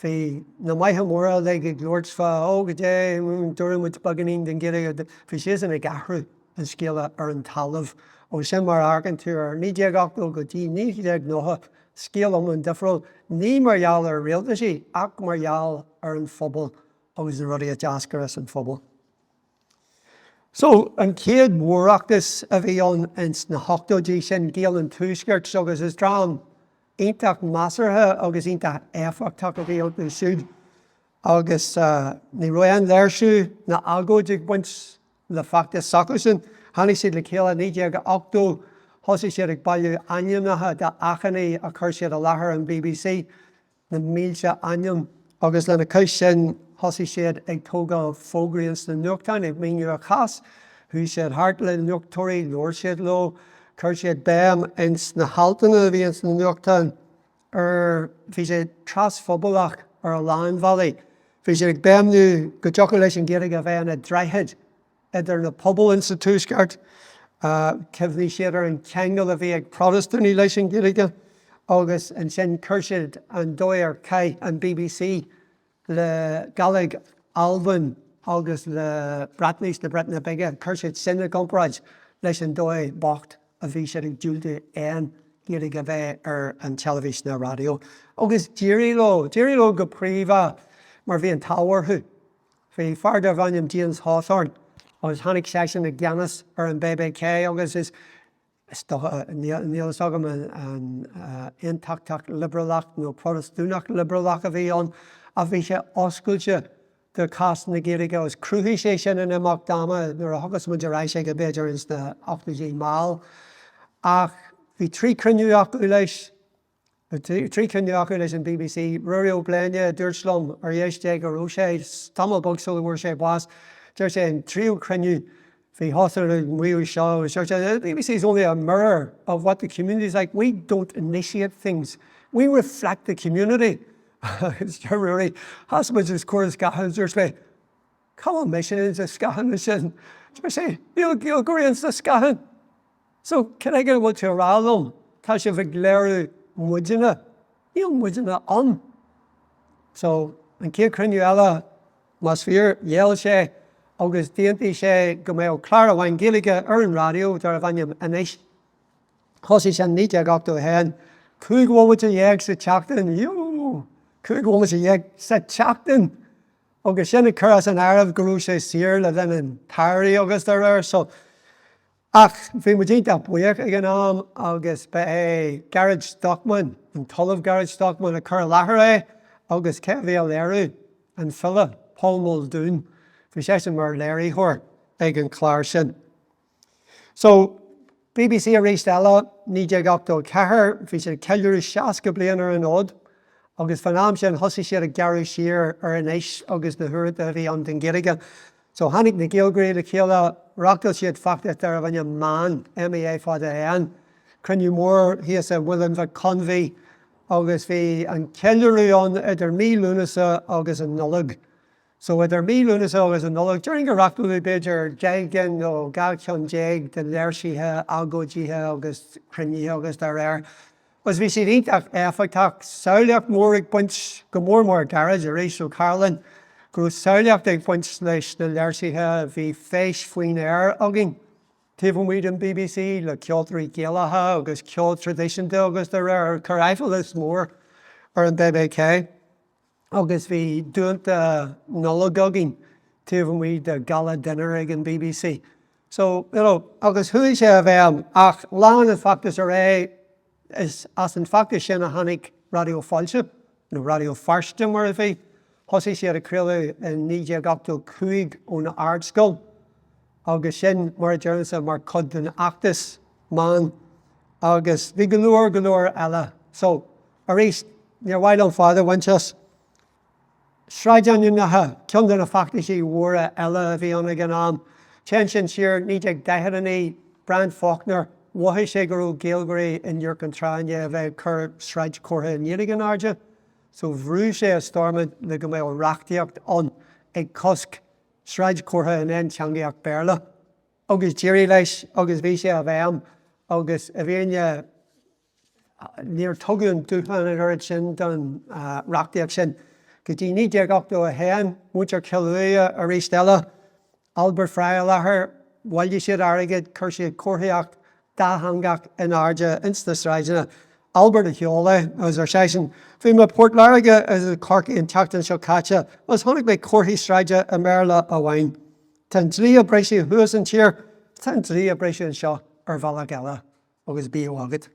Bhí na maithe móra le ag glóirtfa ó go dé dúrim with baganín den Gaeilge. Bhí sé an ag athraú an scéala ar an talamh ó sin mar agan tú ar 1980 go dtí 1990 scéal am an difriúil ní margheall ar réaltaisí ach margheall ar an phobal agus na rudaí a deascaras an phobal. So, an céad mórachtas a bhí an na hochtaidí sin géal an túisceart agus is drám iontach measartha agus iontach éifeachtach a bhí an siúd. Agus ní roiith an léirsú na aghaidh ag buint le factas sacasin, tháinig siad le céile 1980, thosaigh siad ag bailú ainmnatha de achannaí a chur siad a leabhar an BBC, na mílte ainm, agus lena cais sin thosaigh siad ag tógáil fógraíonn na nuachtáin ag míniú a chas, thu siad hart le nuachtóirí, leir siad lo, chur siad béam in na haltainna a bhíonn na nuachtáin bhí sé trasphobalaach ar a Láin Valley. Bhí sé ag béamnú go deocha leis an Gaeilge a bheith na dreithid idir na pobl in sa túisceart. Cehní siad ar an cheangal a bhí ag Protestantí leis an Gaeilge, agus an sin chur siad an dóigh chaith an BBC le Gaeilge Alban agus le Bratnís na Bretna Bige, chur siad sin a gompraid leis an dóigh bocht a bhí siad ag dúilte éan Gaeilge bheith ar an televis na radio. Agus dírí lo go príomha mar bhí an táhairthú. Bhí farda bhainm James Hawthorne agus tháinig sé sin ag Deanas ar an BBK agus is níl agam an iontachtach liberalach nó protestúnach liberalach a bhí an a bhí sé oscailte de cas na Gaeilge agus cruúthaí sé sin in amach dáma nuair a thugas muidir éis ag a beidir ins na 8 mBéal. Ach bhí trí cruinniú acu leis an BBC, Ruirí Bléine, Dúirslum ar dhéiste gur ó sé tamil bogsúil bhfuair sé bás. Deir sé an tríú cruinniú bhí hotar an mhuiú seo. The BBC is only a mirror of what the community is like. We don't initiate things. We reflect the community. It's Ruirí. Hasmuid is cuaireadh scathán dúirt mé, Come me sin is a scathán sin. Deir sé, Bíal goiríonn sa scathán. So, can I get what to rálum? Tá sé bheith léirú muideanna. Níl muideanna an. So, an cé cruinniú eile mas bhíor dhéal sé agus díontaí sé go mbeadh clár a bhain Gaeilge ar an radio dar a bhainm inis. Thosaigh sé 1980 héin, cúig bhfuil a dhéag sa teachtain, cúig bhfuil a dhéag sa teachtain. Agus sinna churas an airmh go raibh sé siar le den an tairí agus ar so. Ach, bhí mu dínta buíoch ag an am agus be Garage Stockman, an talamh Garage Stockman a chur leathair agus ce bhí a léirú an filla Paul Dún. Bhí sé sin mar léirí thóir ag an chláir sin. So, BBC a rééis eile 1984, bhí sé ceiliúr 60 bliain ar an ód, agus fan am sin thosaigh siad a gearú siar ar an éis agus na thuaidh a bhí an den Gaeilge. So hanig na Gaeilgeoirí le chéile rachtal siad facta ar a bhaine man, M-A fád a an. Crinne mór hí a bhfuil bheith conmhaí agus bhí an ceilúán idir mí lúnasa agus an nullag. So idir mí lúnasa agus an nullag, during a rachtal beidir deigin ó gailceann deig de léirsithe, aghaidíthe agus crinne agus dar air. Was bhí siad iontach éifeachtach samhlaíocht mór ag buint go mór Carraige a rééis ó Carlin. Go samhlaíocht ag buint leis na léirsithe bhí féis faoin air agin. Taobh muid an BBC le ceoltóirí Gaeilge agus ceol tradiisiúnta agus dar air Carraige is mór ar an BBK. Agus bhí dúnta nullag agin taobh muid de gala dinner ag an BBC. So, agus thuaidh sé a bheith ach lán an factas ar is as an factas sin a hanig radio fáilte, nó radio Feirste mar a bhí. Thosaigh siad a cruile in 1985 ón Ardscoil. Agus sin mar dearnasa mar cod den achtas man. Agus bhí go leor eile. So, a rééis níor bhaid an fáda bhainteas. Sráideann natha ceann den a factas í mhóra eile a bhí anna gan am. Tean sin siar 1910 Brand Faulkner waithe sé go raibh Gaeilgeoirí in Iorcan Tráine a bheith chur sráid chomha in Gaeilge airde. So bhrú sé a stormid le go mbeadh reachtaíocht an ag cosc sráid chomha in teangaíocht Béarla. Agus déirí leis agus bhí sé a bheith agus a bhíonn níor tugann dúchan an oiread sin don reachtaíocht sin. Go dtí 1981 muintear ceilúa a rééis eile Albert Frey leabhar bhaile siad airgid chur siad chomhaíocht hangach in airde insta sráidena. Albert a Heola as ar sésin. Bhí me Port Carraige as a Cork in teachtain seo caite, was tháinig me chomhaí sráide a mBéal a bhain. Tá trí a breisi thuas an tír, tá trí a breisi an seo ar bhela geile agus bí agad.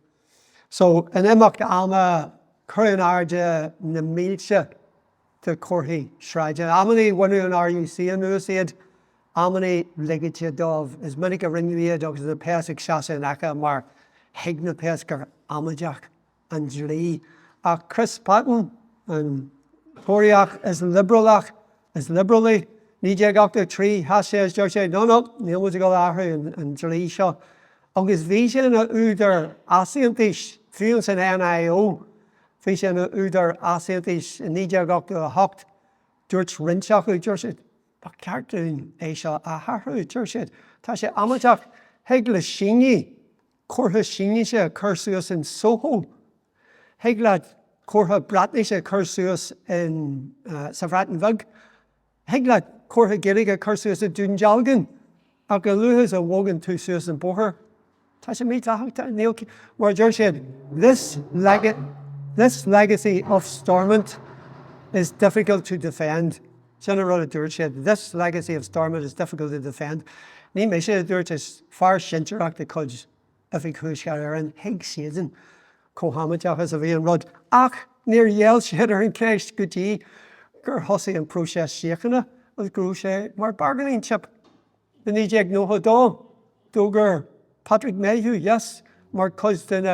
So in imimecht ama chur an airde na mílte de chomhaí sráide. Amanaí bhainú an RUC an nuas iad, amanaí leigite dómh is minic a rinne agus na péasach seasa in acha mar heag na péascar amadeach an dlí. Ach Chris Patton an tóireach is liberalach, is liberally. 1983 has sé deir sé, no, níl muid go láthair an dlí seo. Agus bhí sé na údar asiantais fiúil san NIO. Bhí sé na údar asiantais in 1988 dúirt rinseach dúir sé ba ceartún é seo a tharthú dúir sé. Tá sé amadeach heag le síní, chomha síní sé chur suas in Soho. Heag le chomha bratnaí sé chur suas in sa Bhreatain. Heag le chomha Gaeilge chur suas in Dúnjalgan. Ach go luthas a bhógan tú suas in Bóthar. Tá sé mí táthachta Néill mar dúir sé this legacy of Stormont is difficult to defend. Sinna rud a dúirt sé, this legacy of Stormont is difficult to defend. Ní mé sé a dúirt is far sinteach de chuid a bhí chúiscear ar an heag siadan chomhamateach as a bhí an rud. Ach níor dhéal siad ar an céist go dtí gur thosaigh an próiseas síochanna agus grú sé mar bargaining chip. Na ní ag nótha dó, dógur Patrick Mayhew, yes, mar cos den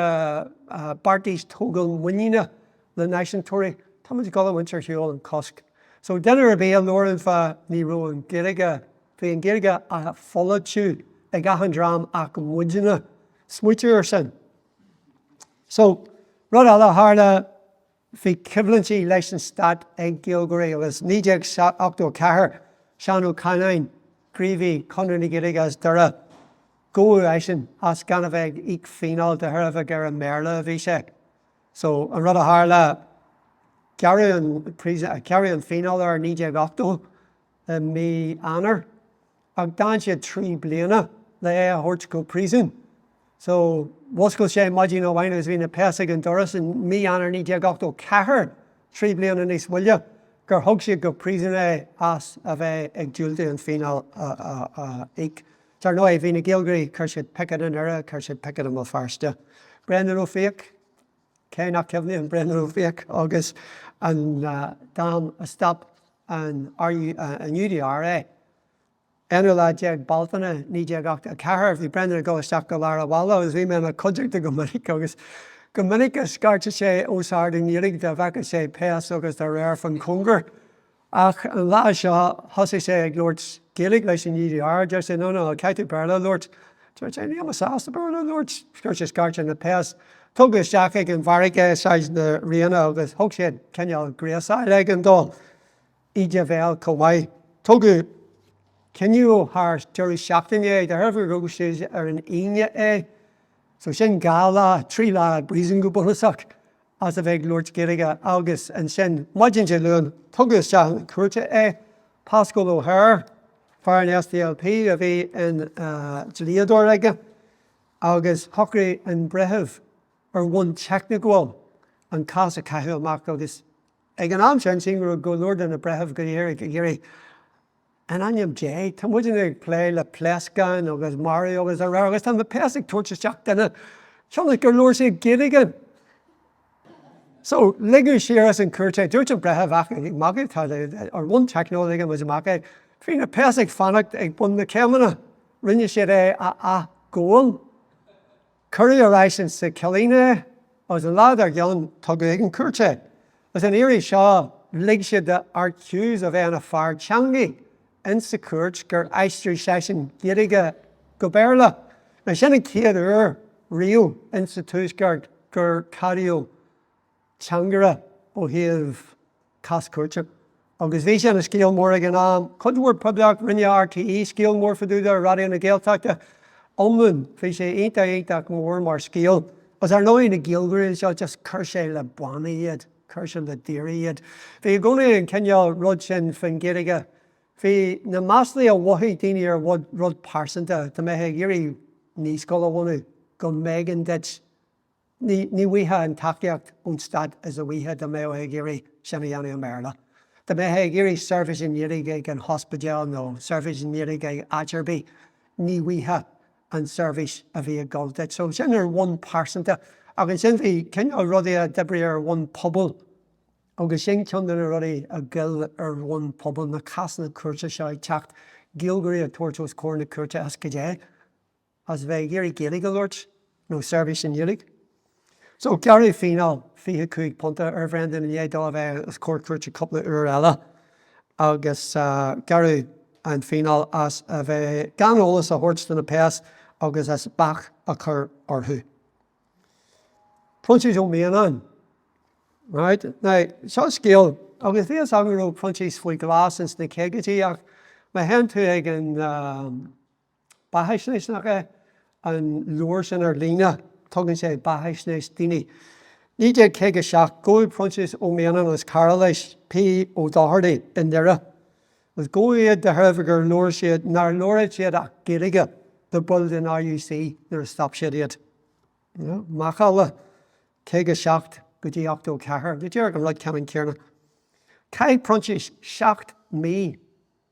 Barty's tógal winine le nation Tory. Tá muid go winter hiúil an cosc. So dinner a bhéal nóir an fa ní ro an Gaeilge, bhí an Gaeilge a follow-tú ag ahan drám ach muidina smuitiúir sin. So rud eile tharla bhí ciblantí leis an stát ag Gaeilgeoirí agus 1984 seanú canain gríomhí conradh na Gaeilge as dara go sin as gan a bheith ag fíneáil de thar a bheith ar an mBéal a bhí sé. So an rud a tharla cearú an fíneáil ar 1988 mí anar ach dáin siad 3 bliana le a thuirt go príosún. So wascail sé maidin ó bhaine is bhí na péasach an doras in mí anar 1984 3 bliana níos muile gur thug siad go príosún as a bheith ag dúilte an fíneáil ag. Tar nó bhí na Gaeilgeoirí chuir siad picad an ura, chuir siad picad an Feirste. Brendan Ó Féach, cé nach cefni an Brendan Ó Féach agus an dám a stop an UDR Enú le deag baltainna 1984 bhí Brendan a go isteach go lear a bhla agus bhí me na coideachta go minic agus go minic a scarta sé ósáir den iarigh de bhecha sé péas agus de réir fan congar Ach, an lá seo, thosaigh sé ag Lord Gaeilge leis an EDR, just say, no, chaith Béarla, Lord. So I say, ní amas as the Béarla, Lord. Scoir sé scarch in the past. Tug is Jack ag an Carraige size na rinne agus thug sé ceanneal gréasáil ag an dó. Ide bhéal chomh. Tug cinniú thar deirí seachtain é, de herfur rúg sé ar an aine é. So sin gala, trí lá brísan go bulasach as a bheith Lord Gaeilge agus an sin maidin sé luan tug is Jack an cuairte é. Pascal O'Hare, far an SDLP a bhí in léadúir aige agus thugraí an brethebh ar one technical an casa caithfil amach agus ag an amsean sin go Lord an a brethebh go dhéir an aim dé, tá muidir ag plé le plescan agus Mario agus a rá agus tá na pesach tuairte seach dana seanna gur Lord sé Gaeilge. So ligur siar as an cuairte dúirt an brethebh ach ag magad tá ar one technical ag was amach fhí na pesach fannacht ag bun na chéanna rinne sé é a ggóil. Curry arising sa Celina as a lad ar gceann tug ag an cuairte. As an éirí seo lig siad de arcús a bheith an a fear teangaí in sa cuairt gur aistrí sesin Gaeilge go Béarla. Na sin an céad riú in sa túisgart gur cario teangara ó thaobh cas cuairte. Agus bhí sin a scéal mór ag an am. Chudhúir public rinne RTE scéal mór faidúda radio na Gaeltachta. Omlin, bhí sé ionach mór mar scéal. As ar nóí na Gaeilgeoirí seo just cur sé le buana iad, cur sé le dírí iad. Bhí gcónaí an cinneal rud sin fan Gaeilge. Bhí na measlaí a wathaí daoine ar rud pásanta, tá mé géirí níos go bhhainú go mégan dit ní bhuithe an taceacht ón stát as a bhuithe do mé géirí sinna dhéanana Béarla. Tá mé géirí service in Gaeilge ag an hospital nó service in Gaeilge ag Agerby ní bhuithe an service a bhí a gáilte. So sin ar one pásanta agus sin bhí cinneal rudaí a dibrí ar one pobl agus sin ceann ar rudaí a gil ar one pobl na casna cuairte seo ag teacht Gaeilgeoirí a tuairteos cór na cuairte as go dé as bheith géirí Gaeilge Lord nó service in Gaeilge. So Gary fíál fiche chuig punta ar bhrendan in dá bheith as cór cuairte coppla uair eile agus Gary an fíál as a bheith ganolalas a thuirt na pés agus as bach a chur orthú. Prunchís ó mian right? Now, seo scéal, agus bhí as agan ó prunchís faoi glas ins na céigetí ach ma hen tú ag an baithis nach an luair sin ar lína, tugann sé baithis daoine. Ní dé céige seach góid prunchís ó mian as Carraige P ó dáhardaí in deire. With góiad de herfah gur luair siad nar luair siad ach Gaeilge the buld in RUC nar stop siad iad. Machala céige seacht go dtí 8 cethir. Go dtíar go le ceann céanna. Cai prunchís seacht mí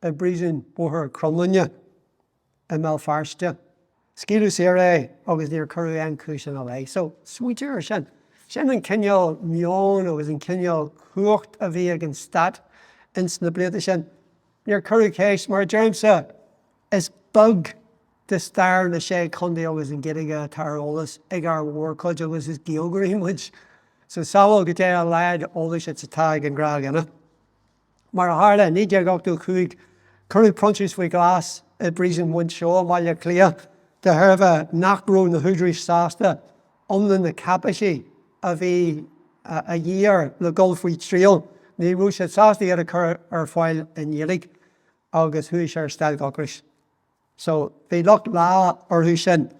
a brísin bóthar cromlanne a mBéal Feirste. Scíú sé agus níor curú an cúisin a lei. So smuitiúir sin. Sin an cinneal meán agus an cinneal chuacht a bhí ag an stát ins na blianta sin. Níor curú céis mar tréimhse is bug de stair na sé chundaí agus an Gaeilge tarolalas ag ar mhórcuid agus is Gaeilgeoirí muid. So saoil go dé a lead ólas it sa taig an gráganna. Mar a hála ní deag 8 chuig curú prunchís faoi glas a brísin muid seo maiile clia de herfah nachrú na húdrí sásta omlan na capaisi a bhí a dhéar le gol faoi tríal. Ní rú sé sástaí ar a chur ar fáil in Gaeilge agus thuaidh ar stailgachris. So bhí lucht lá orthú sin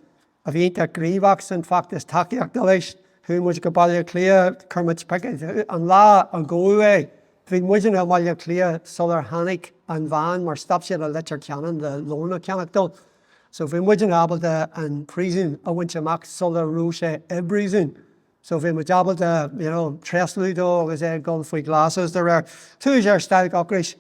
a bhí ionach gríomhach san factas takeíocht leis thu muid go bailile clia chumid speice an lá an ggóú é. Bhí muidir a bailile clia sular hanig an bhain mar stop siad a litir ceannan le lóna ceannachtal. So bhí muidir abalta an prísin a bhaint amach sular rú sé I brísin. So bhí muid abalta, treslúdó agus é gol faoi glasas de réir. Thuaidh ar stailgachris.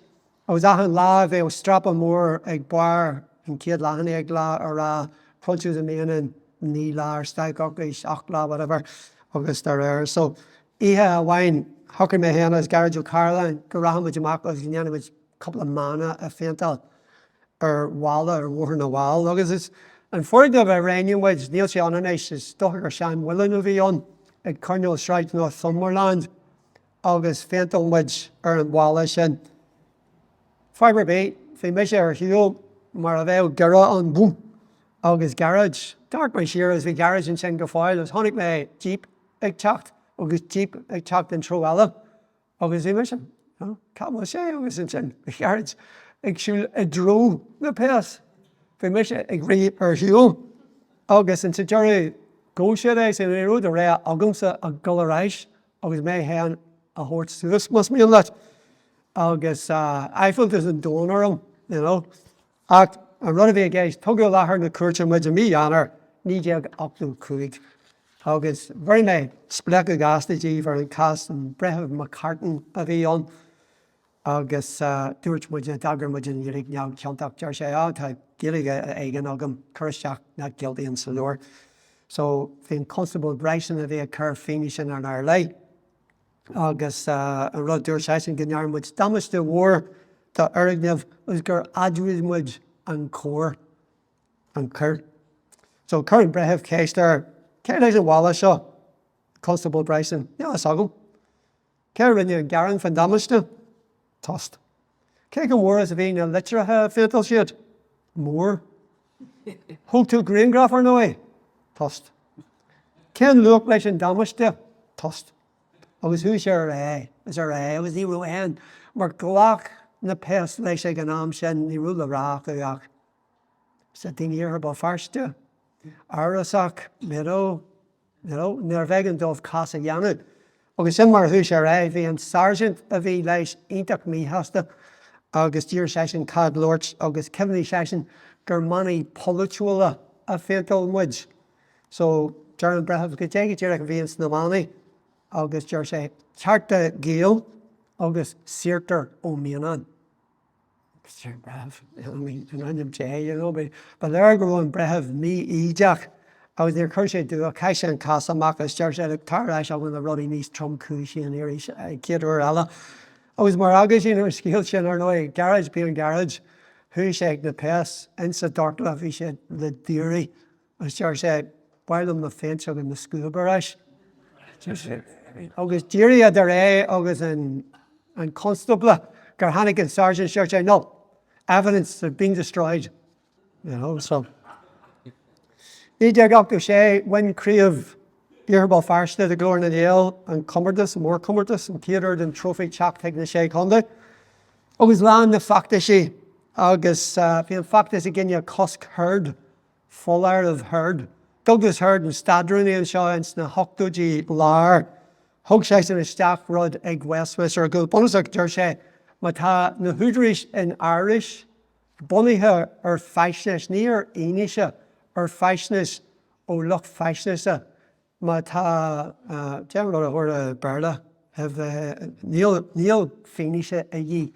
Agus achan lá bheith ó strapa mór ag bar an céad lehanana ag lá ar prunchís a mian ní lá ar stailgachris 8 lá whatever agus de réir. So ihe a bhain thucar mé héana as garage Caroline go rahamid amach agus gnéanamid couple of mana a féintal ar bhála ar mhór na bháil. Agus is an fóide a bheith réinionmid níl sé anéis is stocha gur sean bhuilean a bhí an ag Cornell Straight North Summerland agus féintalmid ar an bhála sin Fibre bé, fé me sé hiúil mar a bheith gara an bún agus garage. Dark mai siar as bhí garage in sin go fáil as tháinig mé jeep ag teacht agus jeep ag teacht an tro eile agus bhí me sin. Cá má sé agus in sin garage ag siúil a dró na pés. Fé me sé ag rí hiúil agus in sa dearú go sé éis in éú a ré agamsa a goráis agus mé héan a hort suas mas mí le agus Eiffel is an dónarm, ach an rud a bhí géis tugad láthair na cuairte muid a mí anar ní déag 8 agus bhar mé spreagúil gastáidí ar an cas an bretheh McCartan a bhí an agus dúirt muid a dagar muid an dhéirigh neamh iontach deir sé tá Gaeilge éigean agam chuisteach na Gaeilge sa leor. So hín constable Bryson a bhí a chur féine sin ar air lei agus an rud dúir sé sin gnear muid damas de mhór tá arigneamh is gur adúil muid an cór an chur. So current bretheh céistar céir leis an bhála seo constable Bryson is agam. Céir rinne an garan fan damasta tost. Cé go mhór as a bhí na litrathe fétal siad mór. Thug tú greengraf ar nó tost. Cén luach leis an damasta tost. Agus thu sé is agus ní ruhéan mar glach na pés leis ag an am sin ní rúla rách ach. Sa daoine Bhéal Feirste arasach miró nar bheith an dómh casa dhéanamh. Agus sin mar thu sé bhí an sergeant a bhí leis iontach mítheasta agus tíor sé sin cad Lorch agus cemhní sé sin gur manaí polúisiúla a fétal muid. So dear an bretheh go déige tíar ag bhí an snamanaí agus deir sé Abrasive Gaels agus Siartar ó Mianán. Sure, bref. I mean, an sé, but there go an brehef mí ídeach agus níor chuir sé dú a caiise an cas amach as deir sé ag tarráis a bhfuil a rudí níos tromcú sin ar céadú eile. Agus mar agus sin ar scíal sin ar nó garage bí an garage, thu sé ag na pés in sa dartla bhí sé le díirí agus deir sé bailm na féint agus na scúbaráis. Agus díirí a ré agus an constable gur hanig an sergeant seir sé no. Evidence of being destroyed, so. Ní deag ach go sé when críomh Bhéal Feirste de Eoghan Ó Neill an cummartas, mór cummartas an céadar den trófaí teacht ag na sé chunda. Agus lean na factaisi agus bhí an factas a gine cosc herd, follar of herd. Douglas herd an stadrúnaí an seo ins na 8 lár. Thug sé san isteach rud ag Westminster go bonusach deir sé má tá na húdrais in Irish bunaithe ar feisnes ní ar aonaise ar feisnes ó luch feisnese má tá dean rud a thuair a bearla níl féiniise a dhí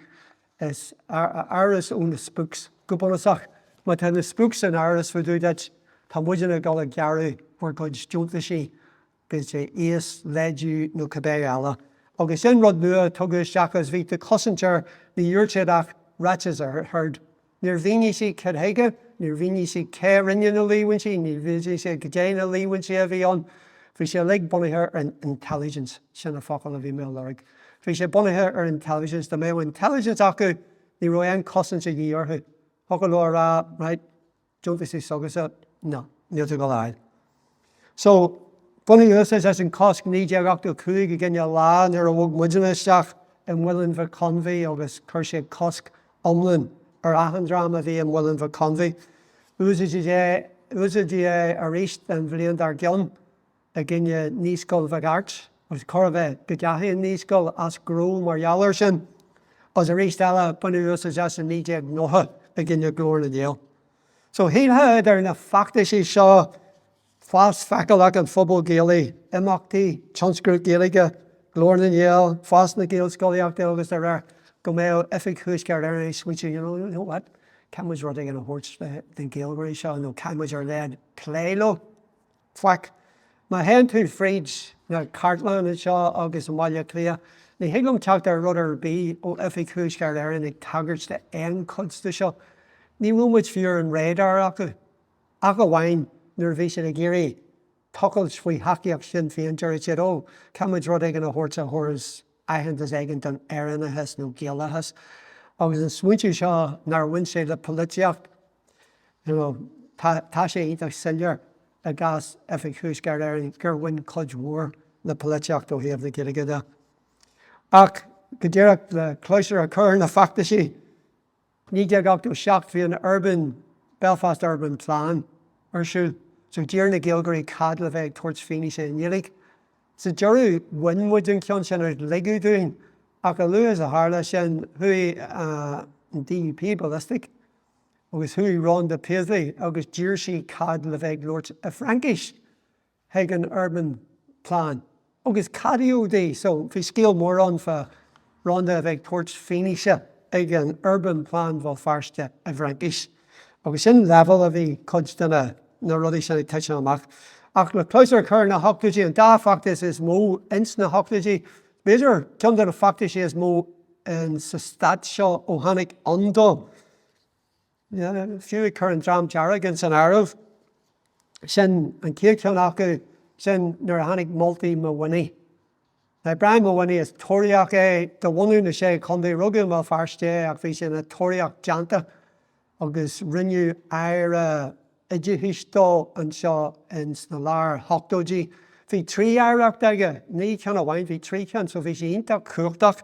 is áras ó na spooks go bonusach má tá na spooks in áras fuú dat tá muidir a gáil a gearú mar go stiúnta sí gus sé éas leidú nó cabbé eile. Agus sin rud nua tugadh seachas bhí de cosantear na dúirteach ratas ar herd. Níor bhíní sí Carraige, níor bhíní sí cé rinne na líhain sí, níor bhíní sí go dé na líhain sí a bhí an. Bhí sé le bunaithe ar intelligence sin a focail a bhí mé leirigh. Bhí sé bunaithe ar intelligence, de mé intelligence acu ní roi an cosanta díorthu. Focail le rá, right, dúnta sí sogus a, no, níl tú go láid. So, bunny úsas as an cosc ní deag ach do cúig a gine lán ar a bhg muidirnaisteach an bhfuilin bheith conmhaí agus chuir sé cosc omlin ar ahandrám a bhí an bhfuilin bheith conmhaí. Úsadí a ríist an bhlion dar gceann a gine níos gol bheith art, agus chor bheith go deathaí níos gol as grú mar jalar sin, as a ríist eile bunny úsas as an ní deag notha a gine Eoghan Ó Neill. So híthe ar na factaisi seo fast fecail ag an phobal Gaeilge, imachtaí, tionscrúd Gaeilge, Eoghan Ó Neill, fast na Gael scoileachta agus ar go mé ifig thuisceart ar éis switch, you know what? Camuid rud ag an horse den Gaeilgeoirí seo, nó camuid ar lead pléilo, fuck. Má hen tú fríd na cartlan seo agus an bhaile clia, ní higlum teacht ar rud ar bí ó ifig thuisceart ar ag taggart de an consta seo. Ní rúmuid fiúr an radar acu, ach a bhain nuair bhí sin a géirí tocail faoi haciaach sin féin deir siad ó camuid rud ag an horta thuras aitheantas ag an don éireanachas nó géalachas agus an smuintiú seo nar bhain sé le politeacht, tá sé iontach sillar a gas efik thuaisceart gur bhain chuid mhór le politeacht ó thaobh na Gaeilge de. Ach go deireadh le cloistear a chur na feachtasaí, 1987 bhí an Belfast urban plan arsúil, so dear na Gaeilgeoirí cad le bheith tuairt féinne sé Néill. So dearú bhainmid an ceann sin ar ligú dúin, ach a luas a hála sin hui an DUP ballistic, agus hui rán de péadlaí, agus dear sí cad le bheith Lord a Frankish heag an urban plan. Agus cadíú dé, so fi scéal mór an fa rán de bheith tuairt féinne sé ag an urban plan Bhéal Feirste a Frankish. Agus sin level a bhí chuid duna na rudí sin ag teitse amach. Ach le cloistear chur na hachtaidí an dá factas is mó ins na hachtaidí. Beidir ceann de na factaisí is mó in sa stát seo ó tháinig andó. Fiú chur an drám dearag in san aireamh. Sin an céad ceann acu sin nuair a tháinig moltaí mhaine. Na Brian mhaine is tóireach do bhhaú na sé chundé rugadh Bhéal Feirste ach bhí sin na tóireach deanta agus rinne aire idithistó an seo in sna leabhar hochtóidí. Bhí trí aireacht aige, ní ceann amháin bhí trí ceann, so bhí sé ionta cuachtach.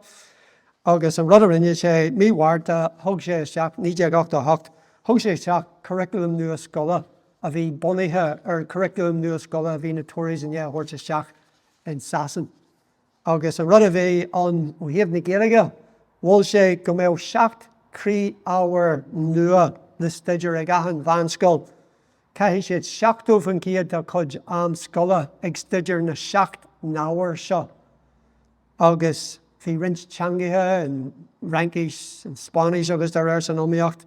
Agus an rud a rinne sé míhharrta thug sé isteach 1988, thug sé isteach curriculum nua scola a bhí bunaithe ar curriculum nua scola a bhí na tóiris in thuairt isteach in Sasan. Agus an rud a bhí an ó thaobh na Gaeilge, bhfuil sé go mbeadh 7 crí ábhar nua na staidir ag aithin bhanscoil. Caithfidh siad 7 fan céad de chuid am scola ag staidir na 7 nábhar seo. Agus bhí rint teangaithe an Rankish an Spanish agus dar ar san ómíocht,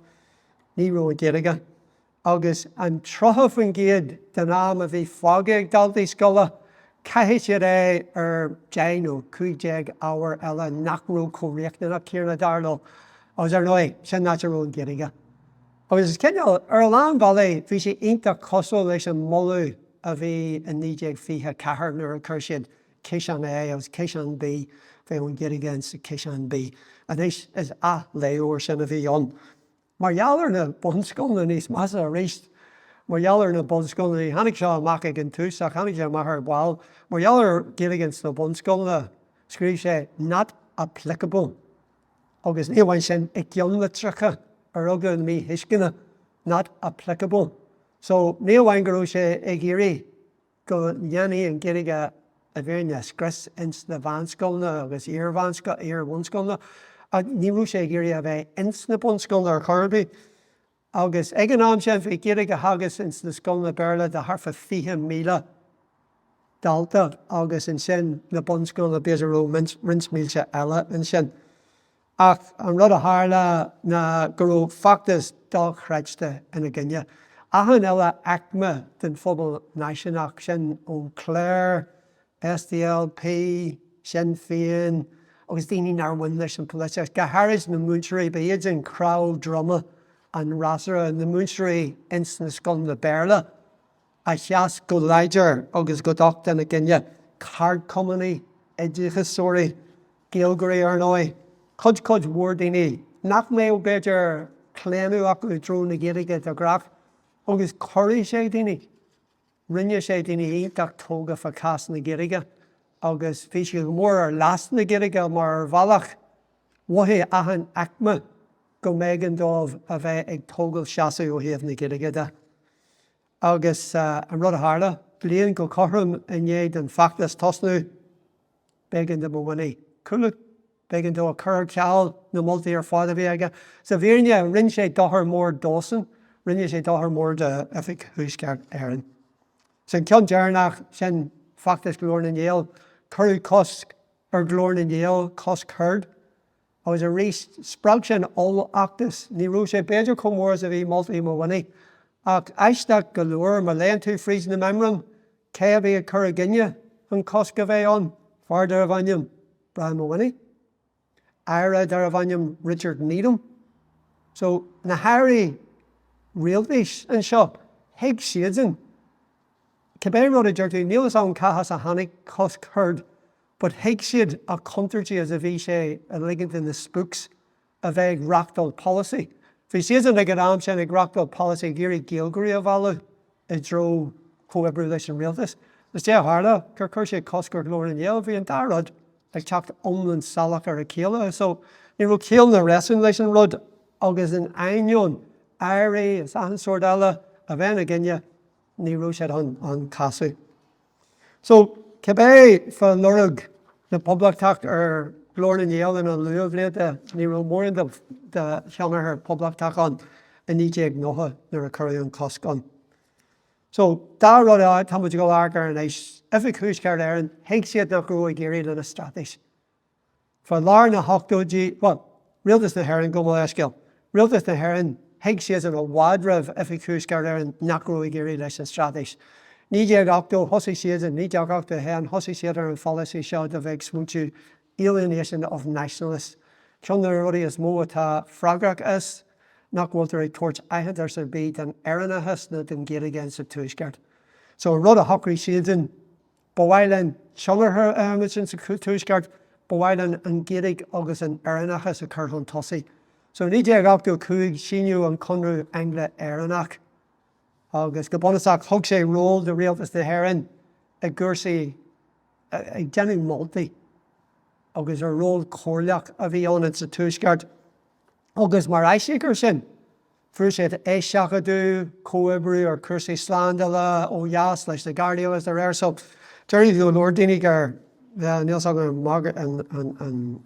ní ró an Gaeilge. Agus an 3 fan céad den am a bhí fága ag daltaí scola, caithfidh siad ar 10 ó 15 ábhar eile nach raibh comhréachna na céanna darló. Agus ar nói, sin náte ró an Gaeilge. Agus is ceanneal ar an lán bhí sé ionta cosú leis an mollú a bhí in 1924 nuair a chuir siad céisian agus céisian B bhí an Gaeilge in sa céisian B. A is a léabhar sin a bhí an. Margheallar na bunscoilna níos masa a réist. Margheallar na bunscoilna ní tháinig seo amach ag an túsach, tháinig sé amach ar bháil. Margheallar Gaeilge na bunscoilna scríb sé not applicable. Agus ní bhain sin ag iontach ar agad mí hiscinna, not applicable. So ní bhain go raibh sé ag iarraidh go dhéanaí an Gaeilge a bhíonn na scris ins na bhanscoilna agus bhanscoilna, a ní raibh sé ag iarraidh a bheith ins na bunscoilna ar Carraige. Agus ag an am sin bhí Gaeilge hagas ins na scoilna Béarla de harfa 20,000 dalta, agus in sin na bunscoilna beidir raibh rins mílte eile in sin. Ach an rud a hála na go raibh factas dá chreidte ina Gine. Ahan eile acma den phobal náisiúnach sin ón Clare, SDLP, Sinn Féin, agus daoine nar bhain leis an politeacht. Go háiris na múnteirí ba iad an craol drama an rasara na múnteirí ins na scoilna Béarla. A cheas go leidir agus go dochta na Gine. Card Company, Gaeilgeoirí Bhéal Feirste. Cud mór daoine, nach mé beidir cléanú acu dró na Gaeilge de grach, agus choirí sé daoine, rinne sé daoine iontach tóga fa cas na Gaeilge, agus bhí sé mór ar las na Gaeilge mar bhealach, wathé ahan acma go méid an dómh a bheith ag tógal seasaí ó thaobh na Gaeilge de. Agus an rud a hála, bliain go chorm in éad an factas tosnú, began de mhaine cúla. Began do a chur ceall na moltaí ar fád a bhí aige. Sa bhíorne rinn sé dothar mór dósan, rinne sé dothar mór de efik thuaisceart éireann. San ceann dearnach sin factas glór na Néill, curú cosc ar glór na Néill, cosc curd. Agus a rís spreag sin óachtas, ní raibh sé beidir comór a bhí moltaí mhaine. Ach eisteach go leor mar léon tú frís na memram, cé a bhí a chur a Gine an cosc a bheith an, fardar a bhainneam, Brian mhaine. Aire dar a bhainneam Richard Needham. So na Harry realtís an seo, heag siadan. Cebéir rud a deirtú nílas an cahas a tháinig cosc curd, but heag siad a contartí as a bhí sé a ligant in the spooks bheith rachtal policy. Bhí siad ag an am sin ag rachtal policy géirí Gaeilgeoirí Bhéal I dro chomh leis an rialtas. Is dé harda, gur chuir sé cosgur Eoghan Ó Neill, bhí an darad ag teacht omlan salach ar a céile. So, ní ro céal na resin leis an rud agus an ainion, airí, is an sort eile a bheith a ginne, ní ro sé an casú. So, cebé fa lorug na public tacht ar Eoghan Ó Neill in an luamhléad ní ro mór in de cheannar public tacht an a ní ag notha nar a chuir an coscan. So, da rud á tá muid go lágar an éis ifig chúisceart éireann, héic siad nach rua géirí le na stratais. Fa lár na hochtúidí, well, rialtas na hÉireann go mó eisceil. Rialtas na hÉireann, héic siad an bhhadraibh ifig chúisceart éireann nach rua géirí leis na stratais. Ní ag achú thosaigh siad an ní ag achú héan thosaigh siad ar an fallaí seo de bheith smúntú alienation of nationalists. Ceanna rudí is mó atá freagrach is, nach bhfuil ag tuairt aithid ar sa bíd an éireannachas na den Gaeilge sa túisceart. So rud a hocarí siad an bhaileann seanartha sin sa túisceart, bhaileann an Gaeilge agus an éireannachas a chur chun tosaigh. So ní ag achú cúig síniú an conrú Angla éireannach. Agus go bonach thug sé ról de rialtas na hÉireann ag gursaí ag déanú moltaí. Agus ar ról cóirleach a bhí ann sa túisceart. Agus mar eisigur sin, fuair sé éiseachadú, cóibriú ar cursaí slándala ó dheas leis na gardaí as ar air. So, deirí dú Lord daoine gur níos an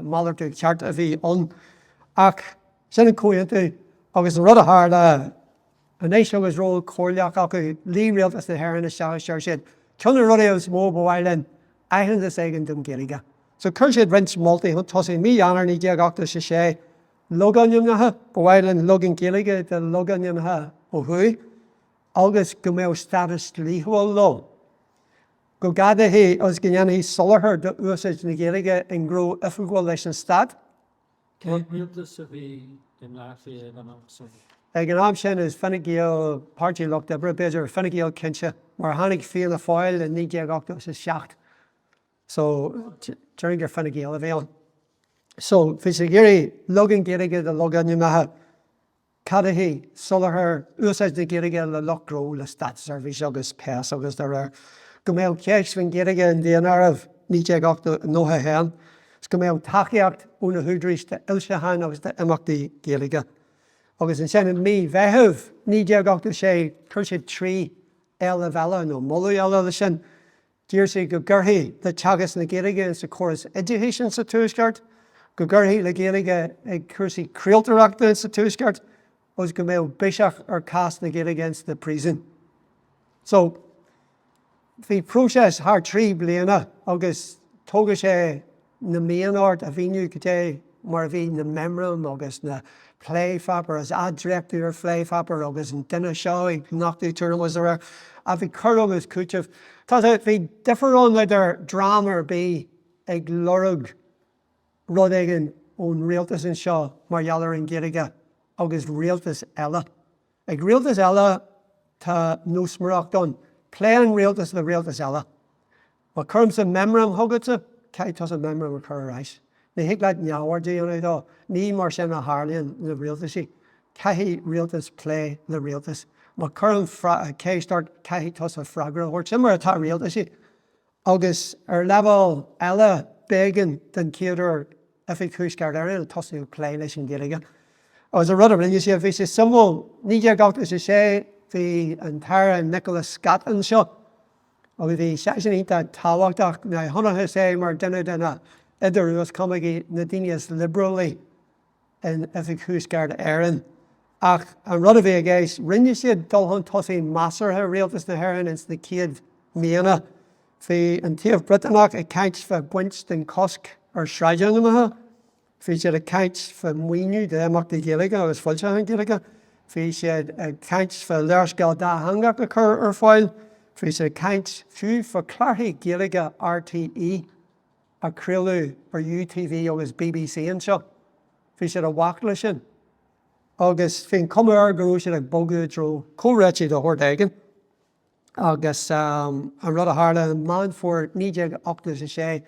málartú ceart a bhí an. Ach, sin an cóiantú, agus an rud a hála, an éiseach agus ról cóirleach acu lí rialtas na hÉireann is seachair siad. Ceanna rud é mó bhaileann aithid is éigean don Gaeilge. So, chuir siad rint moltaí chun tosaigh mí anar ní ag achta sa sé. Eoghan iontach, bhaileann Eoghan Gaeilge de Eoghan iontach ó thuaidh, agus go mbeadh status líthúil lo. Go gada hí os gnéanaí solarthar de úsáid na Gaeilge an gró ifigúil leis an stát. Rialtas a bhí in Léacht an am sin. Ag an am sin is Fine Gael Party lucht de beidir Fine Gael cinse, mar tháinig fial a fáil a ní ag achta sa seacht. So, during gur Fine Gael a bhéal. So, bhí sé géirí Eoghan Gaeilge de Eoghan iontach, cad hí solarthar úsáid na Gaeilge le lochró le stát service agus pés agus dar go mbeadh ceis fan Gaeilge an déan armh ní ag achta nótha héan. Go mbeadh tacaíocht ó na húdrís de ilseáin agus de imeachtaí Gaeilge. Agus an sin mí bheitheh ní ag achta sé chuir sé trí eile bheile nó molú eile lei sin. Dír sé go gurthaí de teagas na Gaeilge sa choras education sa túisceart, go gurthaí le Gaeilge ag cursaí craoltóireachta sa túisceart, agus go mbeadh biseach ar cas na Gaeilge sa prísan. So, bhí próiseas thar trí bliana agus tógadh sé na méanart a bhíniu go dé mar bhí na memram agus na pléifapar as adreachtú ar pléifapar agus an duine seo ag nachtaí tuamas ar a bhí chur agus cúteamh. Tá bhí diferón le ar drama ar bí ag lorug rud éigean ón rialtas an seo mar dheallar an Gaeilge agus rialtas eile. Ag rialtas eile tá núsmarach don. Pléan rialtas le rialtas eile. Má chum sa memram thugata, chaith tá sa memram ar chur aráis. Na hiic leid neabhar an dá, ní mar sin a hálíonn le rialtasí. Caithí rialtas plé le rialtas. Má chum céistart caithí tá sa freagra hort sin mar atá rialtasí. Agus ar leabhar eile bégan den céadar ifig chúisceart éireann tosaigh plé leis an Gaeilge. Agus a rud a rinne sé bhí sé simú ní ag achta sa sé bhí an tara Nicholas Scotland seo. Agus bhí seasanínta táhachtach na honathe sé mar duine idirús cumaigí na daoine is liberalaí in ifig chúisceart éireann. Ach an rud a bhí agéis rinne siad dul chun tosaigh measartha rialtas na hÉireann ins na céad míana. Bhí an taobh Britanach ag caint fa buint den cosc ar sráideann amathe. Bhí siad ag caint fa muoinú de imeachtaí Gaeilge agus fáilte an Gaeilge. Bhí siad ag caint fa léargas dá hangach a chur ar fáil. Bhí siad caint fiú fa clárthaí Gaeilge RTE a craolú ar UTV agus BBC an seo. Bhí siad a bhac lei sin. Agus bhín cumar gurú siad ag bogadh dro córáitií do thuaidh éigean. Agus an rud a hála an man for ní ag achta sa sé,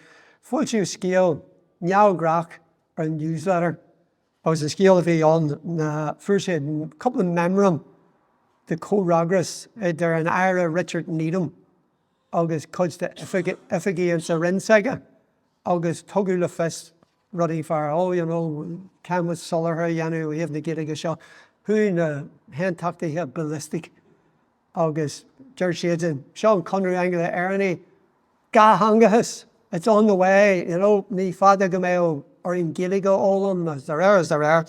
fuiltiú scéal neamhgrach ar an newsletter. agus a scéal a bhí an na fuair a couple of memram the co-ragras there an Ira Richard Needham agus chuid de ifigí an sa rinne agus tugadh le fis rudí fear cam was solartha dhéanú íomh na Gaeilge seo chuaigh na hen-tachtaithe ballistic agus deir siad in seo an conradh Anglia airní gahangathas. It's on the way, ní fada go mé or in Gaeilge ólam as there are.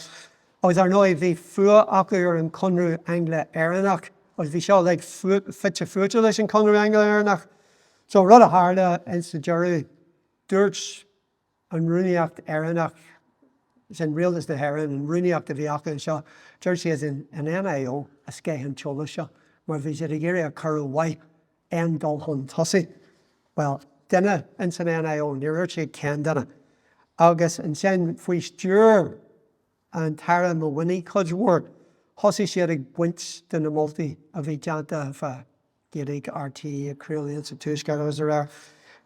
Agus ar nó bhí fua acu ar an conradh Anglia airnach agus bhí seo like fitte fuaite leis an conradh Anglia airnach. So rud a hála in sa deireadh dúirt an rúnaíocht airnach sin rialtas na hÉireann an rúnaíocht a bhí acu seo deir siad in an NIO a scéithe teola seo mar bhí siad a géirí a chur mhaith an dul chun tosaigh. Well, duine in san NIO níor siad cean duine. Agus an sin faoi stúr an tara mo winní chuidhmhór thosaigh siad ag buint den na moltaí a bhí deanta fa Gaeilge RT a craoltóir sa túisceart agus ar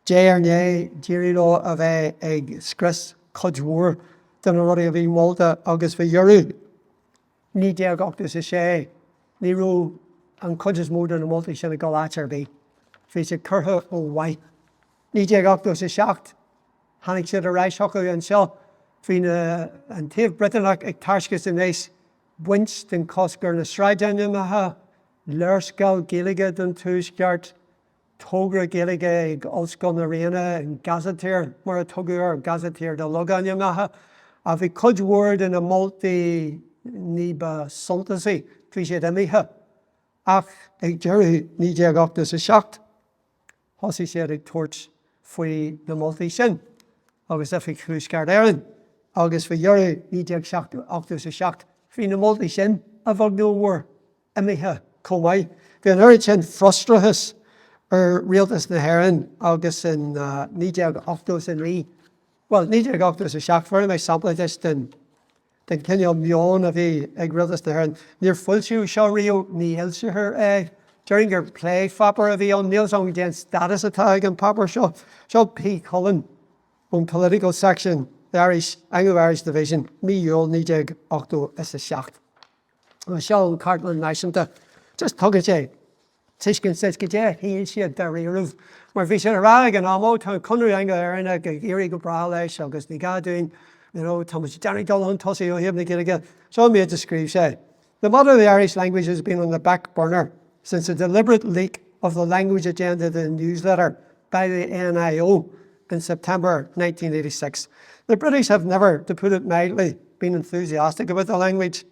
Né dírí lo a bheith ag scris chuidhmhór den na rudí a bhí molta agus bhí dhearú ní déag ochtas sé ní rú an chuid is mór den na moltaí sin a go láitear bhí. Bhí sé curtha ó mhaith. Ní déag ochtas seacht Hannig siad a ráis hocail an seo faoin an taobh Britanach ag taiscas in éis buint den cosgur na sráideanna maithe learscail Gaeilge den túisceart tógra Gaeilge ag olscoil na rinne an gazetéir mar a tugadh ar gazetéir de logáine maithe a bhí chuidhmhór in a moltaí ní ba suntasaí bhí siad imithe ach ag deireadh ní déag ochtas seacht thosaigh siad ag tuairt faoi na moltaí sin. Agus a bhí chúisceart éireann, agus bhí dhearú ní déag ochtas seacht faoin na moltaí sin a bhag nó mhór imithe chomh. Bhí an oiread sin frustrachas ar rialtas na hÉireann agus in ní déag ochtas in rí. Well, ní déag ochtas seacht fuair mé sampla den cinneál meán a bhí ag rialtas na hÉireann. Níor fuilsiú seo riú ní ilseair during gur play fapar a bhí an níl an déan status atá ag an papar seo. Seo P. Cullen on political section, the Anglo-Irish division, mBéal ní déag ochtas seacht. Seo Cartland náisiúnta just tugadh sé. Tuiscin says go dé híonn siad de riamh mar bhí sé rá an amó tá conradh Anglia airna go géirí go brá leis agus ní gaúin tá muid dearna dul an tosaí ó thaobh na Gaeilge. Seo mé describe sé. The mother of the Irish language has been on the back burner since a deliberate leak of the language agenda in the newsletter by the NIO in September 1986. The British have never, to put it mildly, been enthusiastic about the language.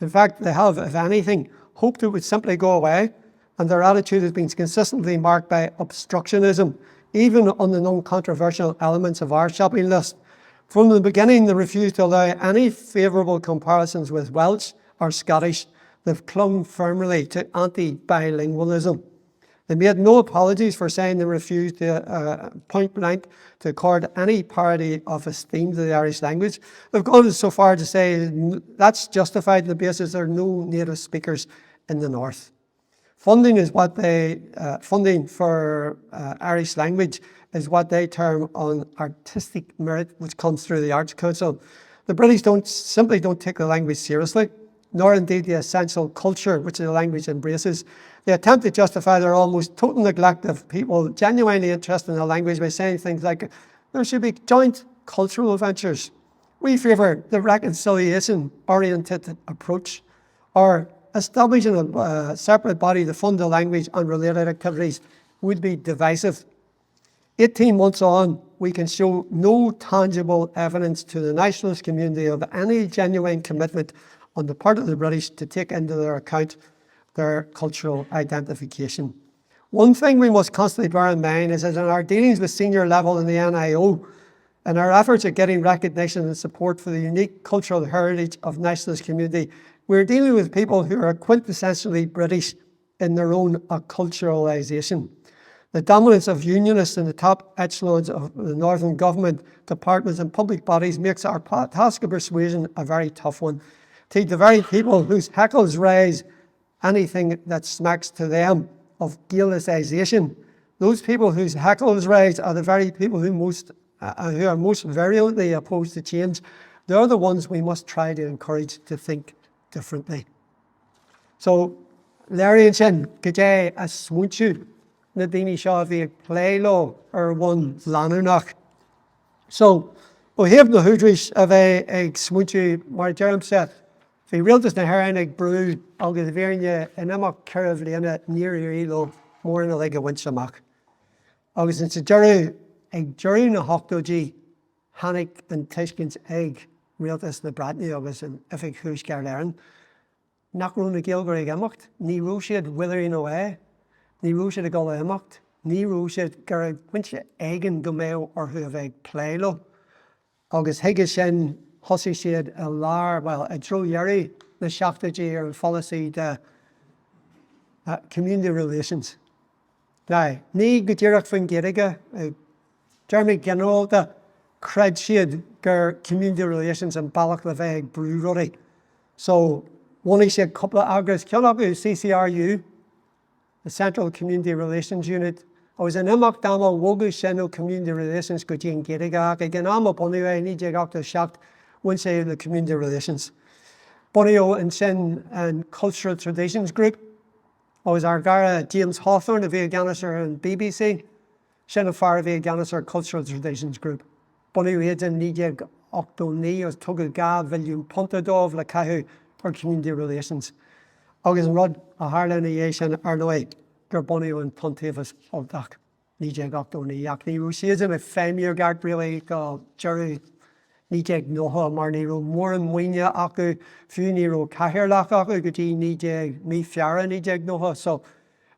In fact, they have, if anything, hoped it would simply go away, and their attitude has been consistently marked by obstructionism, even on the non-controversial elements of our shopping list. From the beginning, they refused to allow any favourable comparisons with Welsh or Scottish. They've clung firmly to anti-bilingualism. They made no apologies for saying they refused to point blank to accord any parity of esteem to the Irish language. They've gone so far to say that's justified on the basis there are no native speakers in the north. Funding for Irish language is what they term on artistic merit, which comes through the Arts Council. The British simply don't take the language seriously, nor indeed the essential culture which the language embraces. They attempt to justify their almost total neglect of people genuinely interested in the language by saying things like, there should be joint cultural ventures. We favour the reconciliation-oriented approach, or establishing a separate body to fund the language and related activities would be divisive. 18 months on, we can show no tangible evidence to the nationalist community of any genuine commitment on the part of the British to take into their account their cultural identification. One thing we must constantly bear in mind is that in our dealings with senior level in the NIO, and our efforts at getting recognition and support for the unique cultural heritage of nationalist community, we're dealing with people who are quintessentially British in their own acculturalisation. The dominance of unionists in the top echelons of the Northern Government, departments and public bodies makes our task of persuasion a very tough one. To the very people whose heckles raise anything that smacks to them of Gaelicisation, those people whose heckles raise are the very people who are most virulently opposed to change they're the ones we must try to encourage to think differently. So, Larry and Shin, Gajay, a swunchu, Nadini Shaw, the playlo, or one lanunach. So, we have the hudrish of a swunchu, mar Jerem said, if real does the herring egg brew, I'll get the variant and I'm a curve in it near your elo, more in a leg of winchamak. August it's a jury in a hoctogy, Hannick and Tishkin's egg, real does the Bradney August and if it who's Garlerin. Knock round the Gaeilgeoirí Gemacht, ní rúisiad withering away, ní rúisiad a gola Gemacht, ní rúisiad gur wincha Eoghan go meo or who have egg playlo. August Higgis sin Hussy said a lar, well, a dróigh the seachtaí or policy the community relations. Now, ní go dtíreach fan Gaeilge, Jeremy General the cred siad gur community relations and ballach le bheith brew. So, one is a couple of agus, CCRU, the Central Community Relations Unit. I was an imach dama wogu Central Community Relations go in Gaeilge. Again, I'm up on the way, need to go to shaft. One say the community relations. Bonio and Sen and Cultural Traditions Group. I was our James Hawthorne of Eoghan and BBC. Sen of Fire of Eoghan Cultural Traditions Group. Bonio had a Nijeg Octo Neill, Tugga Ga, William Puntadov, La Cahu, for community relations. August Rod, a Harlan Asian Arnoy, Ger Bonio and Pontivus of Dak. Nijeg Octo Neill. She is in a family guard really, Jerry. Nijeg noha mar niro moran winya aku few niro kahirlach aku guti nijeg mi fiara nijeg noha so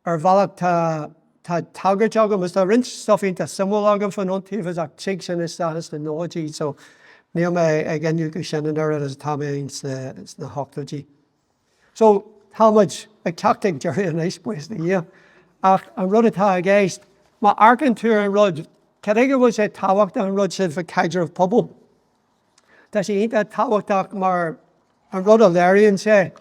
valak ta tagajaga must have rinse stuff into simulagam for non tivas ak chigs and this the noji so near me again you can send there as time it's the hoctogy. So how much a tactic during a nice place the year I'm running ta against my arcan tour and rod Carraige was a tawak and rod said for Cadger of Pubble. Dat je niet dat tawak maar een rode larian zei.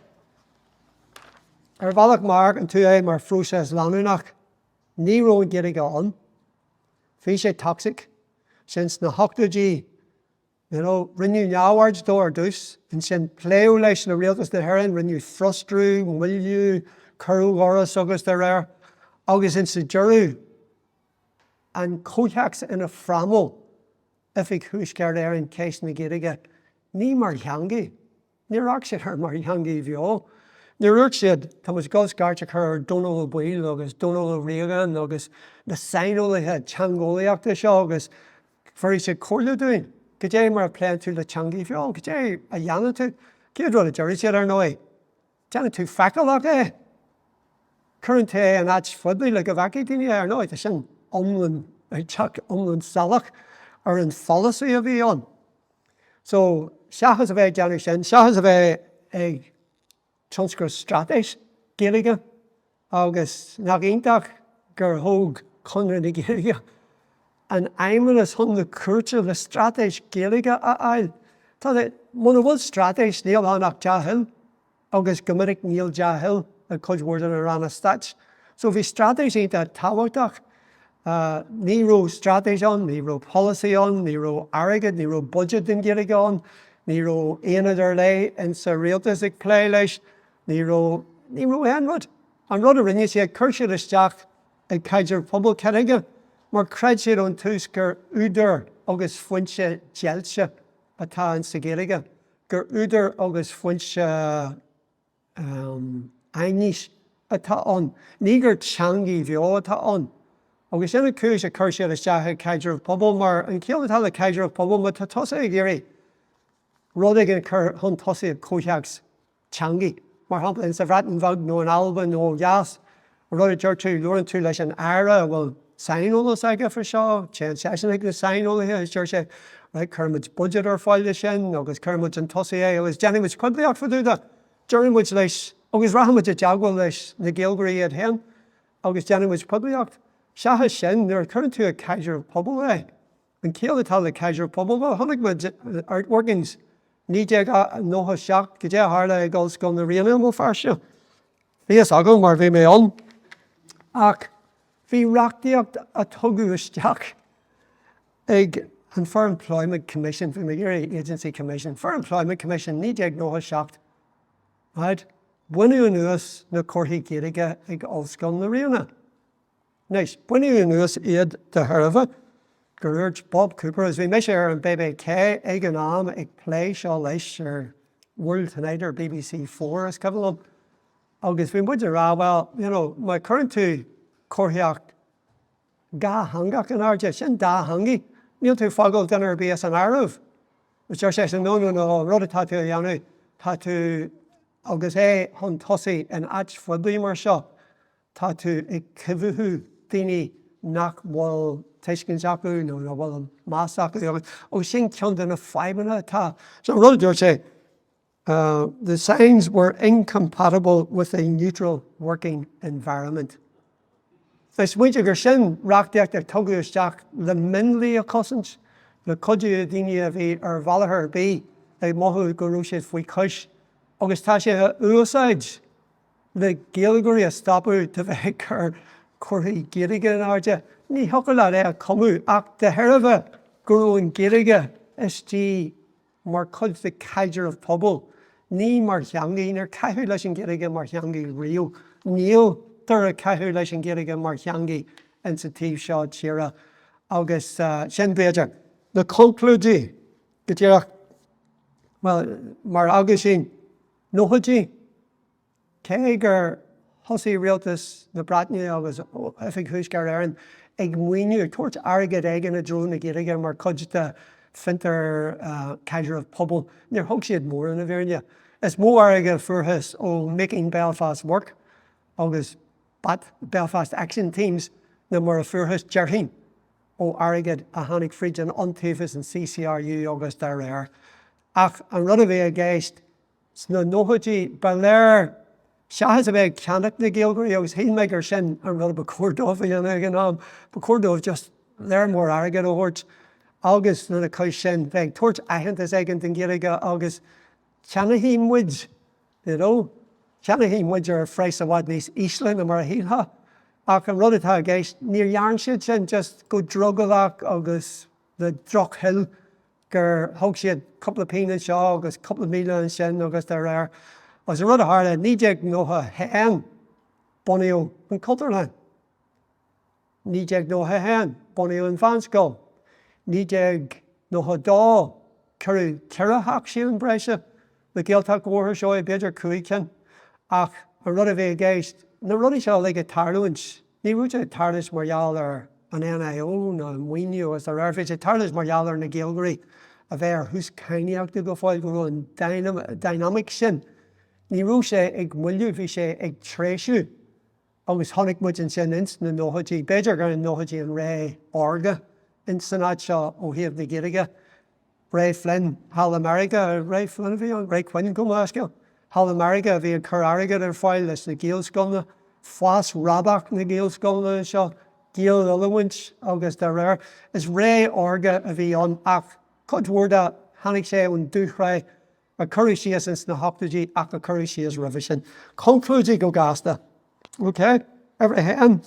Valk maar en toen maar vroeg lanunach. Nero Gaeilge on. Fish toxic. Since the hoctogy, rinne jawards door dus. And sen pleo leis na realtas the heron, rinne frustru, will you, curl horas august there are. August in the juru. And cojax in a framo. If ik huiskar there in case na Gaeilge, ní mar cheangaí, ní raachsid ar mar cheangaí bheo. Ní ruachsid, tá muid goscarteach ar Eoghan Ó Neill agus Eoghan Ó Neill agus na sainolaithe teangolaíochta seo agus fuair sé comhla dúin. Go dé mar pléan tú le teangaí bheo, go dé a dhéanamh tú, céad rud a deireadh siad ar nói. Déanamh tú feicáileach é. Current é an áit fudlaí le go bhhacaí daoine ar nói, tá sin omlan, teach omlan salach. Or in policy of Eoghan. So, Shahas of a generation, Shahas of a transcript strategy, Gaeilge, August Iontach, gur hoog conra na Gaeilge. And I'm in the culture the strategy Gaeilge a aisle. So that one of those strategies, Néill Anach Jahil, August Gomeric Néill Jahil, a coach word in around a stats. So, if strategy ain't that Tawatach, Nero strategy on, Nero policy on, Nero arrogant, Nero budget in Gaeilge on, Nero another lay and surrealistic play leis, Nero enrod. And rud a rinne sé cursed is jack a Cadger Public Carraige, mar cred sé on túsgur t-údar agus fuinse geilse atá in sa Gaeilge, gur t-údar agus fuinse ainis atá on, ní gur teangaí bheo atá on. Agus sin a cúis a chuir sé is deach Cadger of Pubble mar an céal atá le Cadger of Pubble mar tá tosa ag géirí. Rud ag an chur chun tosa ag cóiseachs teangaí. Mar hampla in sa bhreatain bhag nó an alba nó gas. Rud a dúirt tú luaran tú leis an aire bhfuil sainolalas aige for seo, chéan seasin ag na sainolathe is dúirt sé right curmuid budget ar fáile sin agus curmuid an tosa é agus déanamh muid cuibliacht fa dúda. Dúiran muid leis agus rahamid a deagháil leis na Gaeilgeoirí iad hen agus déanamh muid cuibliacht. Shahas sin, they're current to a Cadger of Pubble way. And céal atá le Cadger of Pubble, well, honnig with art workings. Nídéag nóha seach, go dé hála ag gos go na rinne mó Feirste. Bhí is agam mar bhí mé an. Ach, bhí reachtaíocht a tugadh isteach ag and for Employment Commission, for the Agency Commission, for Employment Commission, ní déag nóha seacht. Right? Buinú nuas na cúrthaí Gaeilge ag ollscoil na riona. Nice. Buinú nuas iad de Herva, Gurge Bob Cooper, as we measure ar an BBK, Eoghan Ó Neill ag play seo leis ar World Tonight or BBC 4 as cyflwm. Agus fi'n bwyd ra, well, you know, my current two cwrhiach ga hangach yn arja, sy'n da hangi. Níl tú fagol dyna'r bys an araf. Which are says, no, rhoda tatu ianu, tatu agus hon tosi yn ach fwydlu mar sio. Tatu I cyfuhu dini nach wal teisgyn jacu, no, wal masacu. O sy'n ciond yn y 5 minute ta. So rhoda dwi'n say, the signs were incompatible with a neutral working environment. Nes wynt ag sin rachdiach ar tugadh isteach le minlí a cosint, le codú a daine a bhí ar bhealachar bí ag mothú go raibh siad faoi cois. Agus tá sé a úsáid le Gaeilgeoirí a stopú de bheith ar cúrthaí Gaeilge an airde. Ní hocail le a comú ach de Herva gurú an Gaeilge is tí mar cod de caidir of pobl. Ní mar cheangaí nar caithú leis an Gaeilge mar cheangaí riú. Níl tar a caithú leis an Gaeilge mar cheangaí an sa tíobh seo tíre. Agus sin beidir. Na conclúdí go tíreach, well, mar agus sin, nóhatí, cé gur thosaí rialtas na Bratne agus efig thuaiscear éireann ag muoinú tuairt airgid éigean na drón na Gaeilge mar cod de fintar caidir of pobl. Níor thug siad mór in a bhéirne. Is mó airge fuarthas ó making Belfast work, agus Belfast action teams na mar a fuarthas dearthain ó airgid a tháinig fríd an antaobhas an CCRU agus dar réir. Ach an rud a bheith a gceist sna nóhatí ba léir seachas a bheith ceannach na Gaeilgeoirí agus hí me gur sin an rud a bacordómh a dhéanana ag an am. Bacordómh just léir mór airgid ó thuirt. Agus na cois sin bheith tuairt aitheantas éigean den Gaeilge agus ceanna hí muid, you know? Ceanna hí muid ar freis a bhhaid níos ísle na mar a híoltha. Ach an rud atá a gceist, níor dhearann siad sin just go drogadach agus le droch hill gur thug siad couple of peanuts seo agus couple of míle sin agus dar réir. As a rud a tharla, ní déag nótha hEoghan bunaíodh an Cultarland. Ní déag nótha hEoghan bunaíodh an Fanscoil. Ní déag nótha dá curú ceithreach siúin breise le Gaeltach mhórtha seo I beidir cuaigh ach an rud a bheith a gceist, na rudaí seo le go tarlúint. Ní rúte tarlas margheall ar an NIO na an muoinú as ar airfid tarlas margheall ar na Gaeilgeoirí a bheith ar thús caiineachta go fáil go bhfuil an dynamic sin. Ní rú sé ag muilú bhí sé ag tréisiú agus tháinig muid an sin ins na nóhatí. Beidir gur an nóhatí an ré orga in sanad seo ó thaobh na Gaeilge. Ray Flynn, Hall America, Ray Flynn a bhí an Ray Quinn go mascail. Hall America a bhí an Carraige ar fáil leis na Gaelscoilna, fás rabach na Gaelscoilna seo, Gael Ullawint agus dar réir. Is ré orga a bhí an ach codhúirda tháinig sé ón dúchraidh a chuirigh síos ins na hachtaidí ach a chuirigh síos roimh sin. Conclúdí go gasta. Okay? Every hen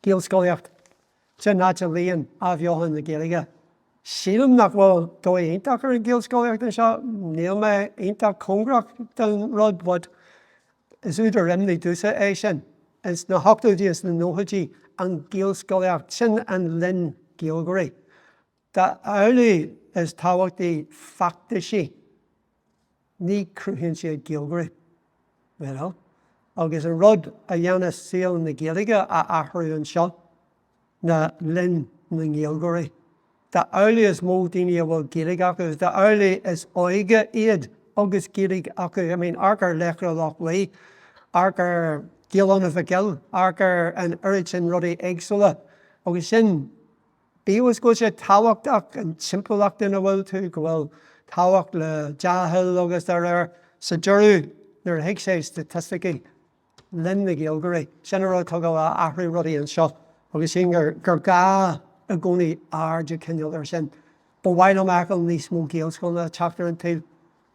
Gaelscoileacht. Sin náte líon a bheohan na Gaeilge. Sílam nach bhfuil dóigh iontach ar an Gaelscoileacht an seo, níl me iontach congrach den rud, but is údar rimlí dúsa é sin. Is na hachtaidí is na nóhatí an Gaelscoileacht sin an linn Gaeilgeoirí. Tá early is táhachtaí factaisi. Ní cruithíonn siad Gaeilgeoirí. You know? Agus an rud a dhéanamh síl na Gaeilge a athrú an seo na linn na Gaeilgeoirí. Tá early is mó daoine a bhfuil Gaeilge acu. Tá early is oige iad agus Gaeilge acu. I mean, arcar lechra lach lí, arcar Abrasive Gaels, arcar an urid sin rudaí éagsúla. Agus sin, bíos go sé táhachtach an timpachach duna bhfuil tú, go bhfuil táhacht le deathil agus dar réir. Sa deireadh nuair a thuig sé statisticí linn na Gaeilgeoirí. Sin rud tugad a athrú rudaí an seo. Agus sin gur gá a gcónaí airde cinneal ar sin. Ba bhain amachal níos mó Gaelscoilna teachtar an taobh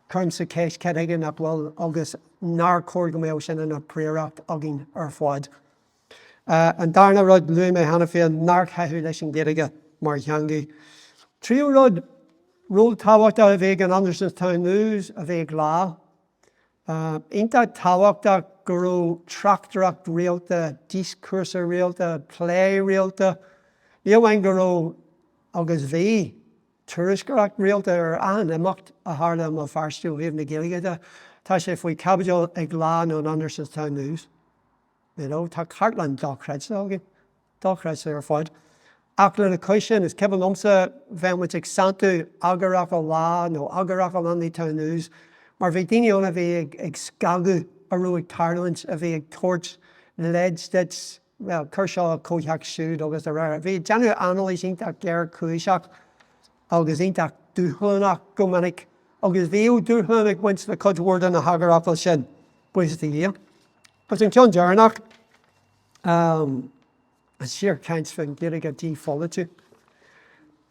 chum sa céis ceige nach bhfuil agus nar cóir go mbeadh sin na príomhreacht agin ar fáid. An darna rud luí mé hena féin nar chaithú leis an Gaeilge mar cheangaí. Tríúrad ról tábhachta a bheith an Andersonstown News a bheith lá. Ínta tábhachta go raibh trachtarach réalta, discursa réalta, play réalta. Níomhain go raibh agus bhí tuairisceach réalta ar an imacht a tharla má feirste ó na Gaeilge. Tá sé faoi cabbail ag lá nó an Andersonstown News. Tá cartlan dochreidsa agin, dochreidsa ar fáid. Ach le na coisin is ceann lomsa bheith ag santu agarach ó lá nó agarach ó Andersonstown News. Mar bhí daine óna bhí ag scagu a ruúig tarlint a bhí ag tuairt leidstead, well, chuirseo cóteach siúd agus a rara. Bhí deanú analís ítach gear cúiseach agus ítach dúthlanach go minic. Agus bhíú dúthlan ag muint le codhúir na hagarach sin buis the dhé. But in John Jarnach, a sheer kinds from getting a defaulted.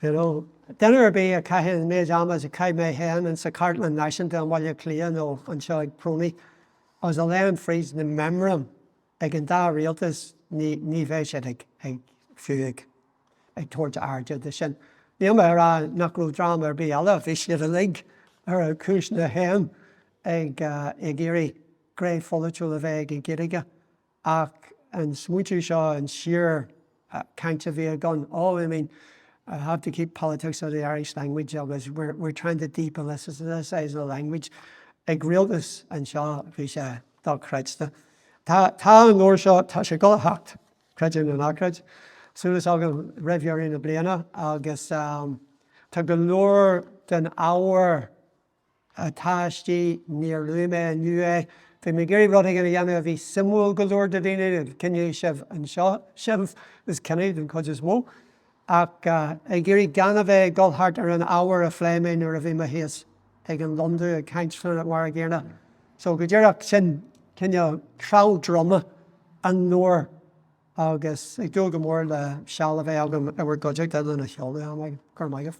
Then there be a cahin made amas a kai may hen and sa cartlan nation down while you clear no and show like prony. As a land freeze in the memorandum, I can da realtas ni veshetic, a few towards arja the shin. The umber knuckle drama be a lot fish a leg or a cushion a hen, a geary grey follicle of egg and Gaeilge. And smoochie shaw and sheer kind of a gun. Oh, I mean, I have to keep politics of the Irish language because we're trying to deepen this as the size of the language. Ag realtas and shaw fish dog creidste. Ta an or shaw ta she go hacked. Credit and acred. Soon as I can review in the blana, I guess ta galore than hour attached near Lume and Nue. Fe me geri rotting in a yammy of a simul galore de dine, can you chev and shaw? Chev is Canadian codges mo. A geri ganave golhart or an hour of flaming or of imahis. Egan London, a kind of waragana. So Gujarak sin can you crowd drama and nor August. I do go more the shall of Eoghan our project than a shoulder. I'm like Carraige.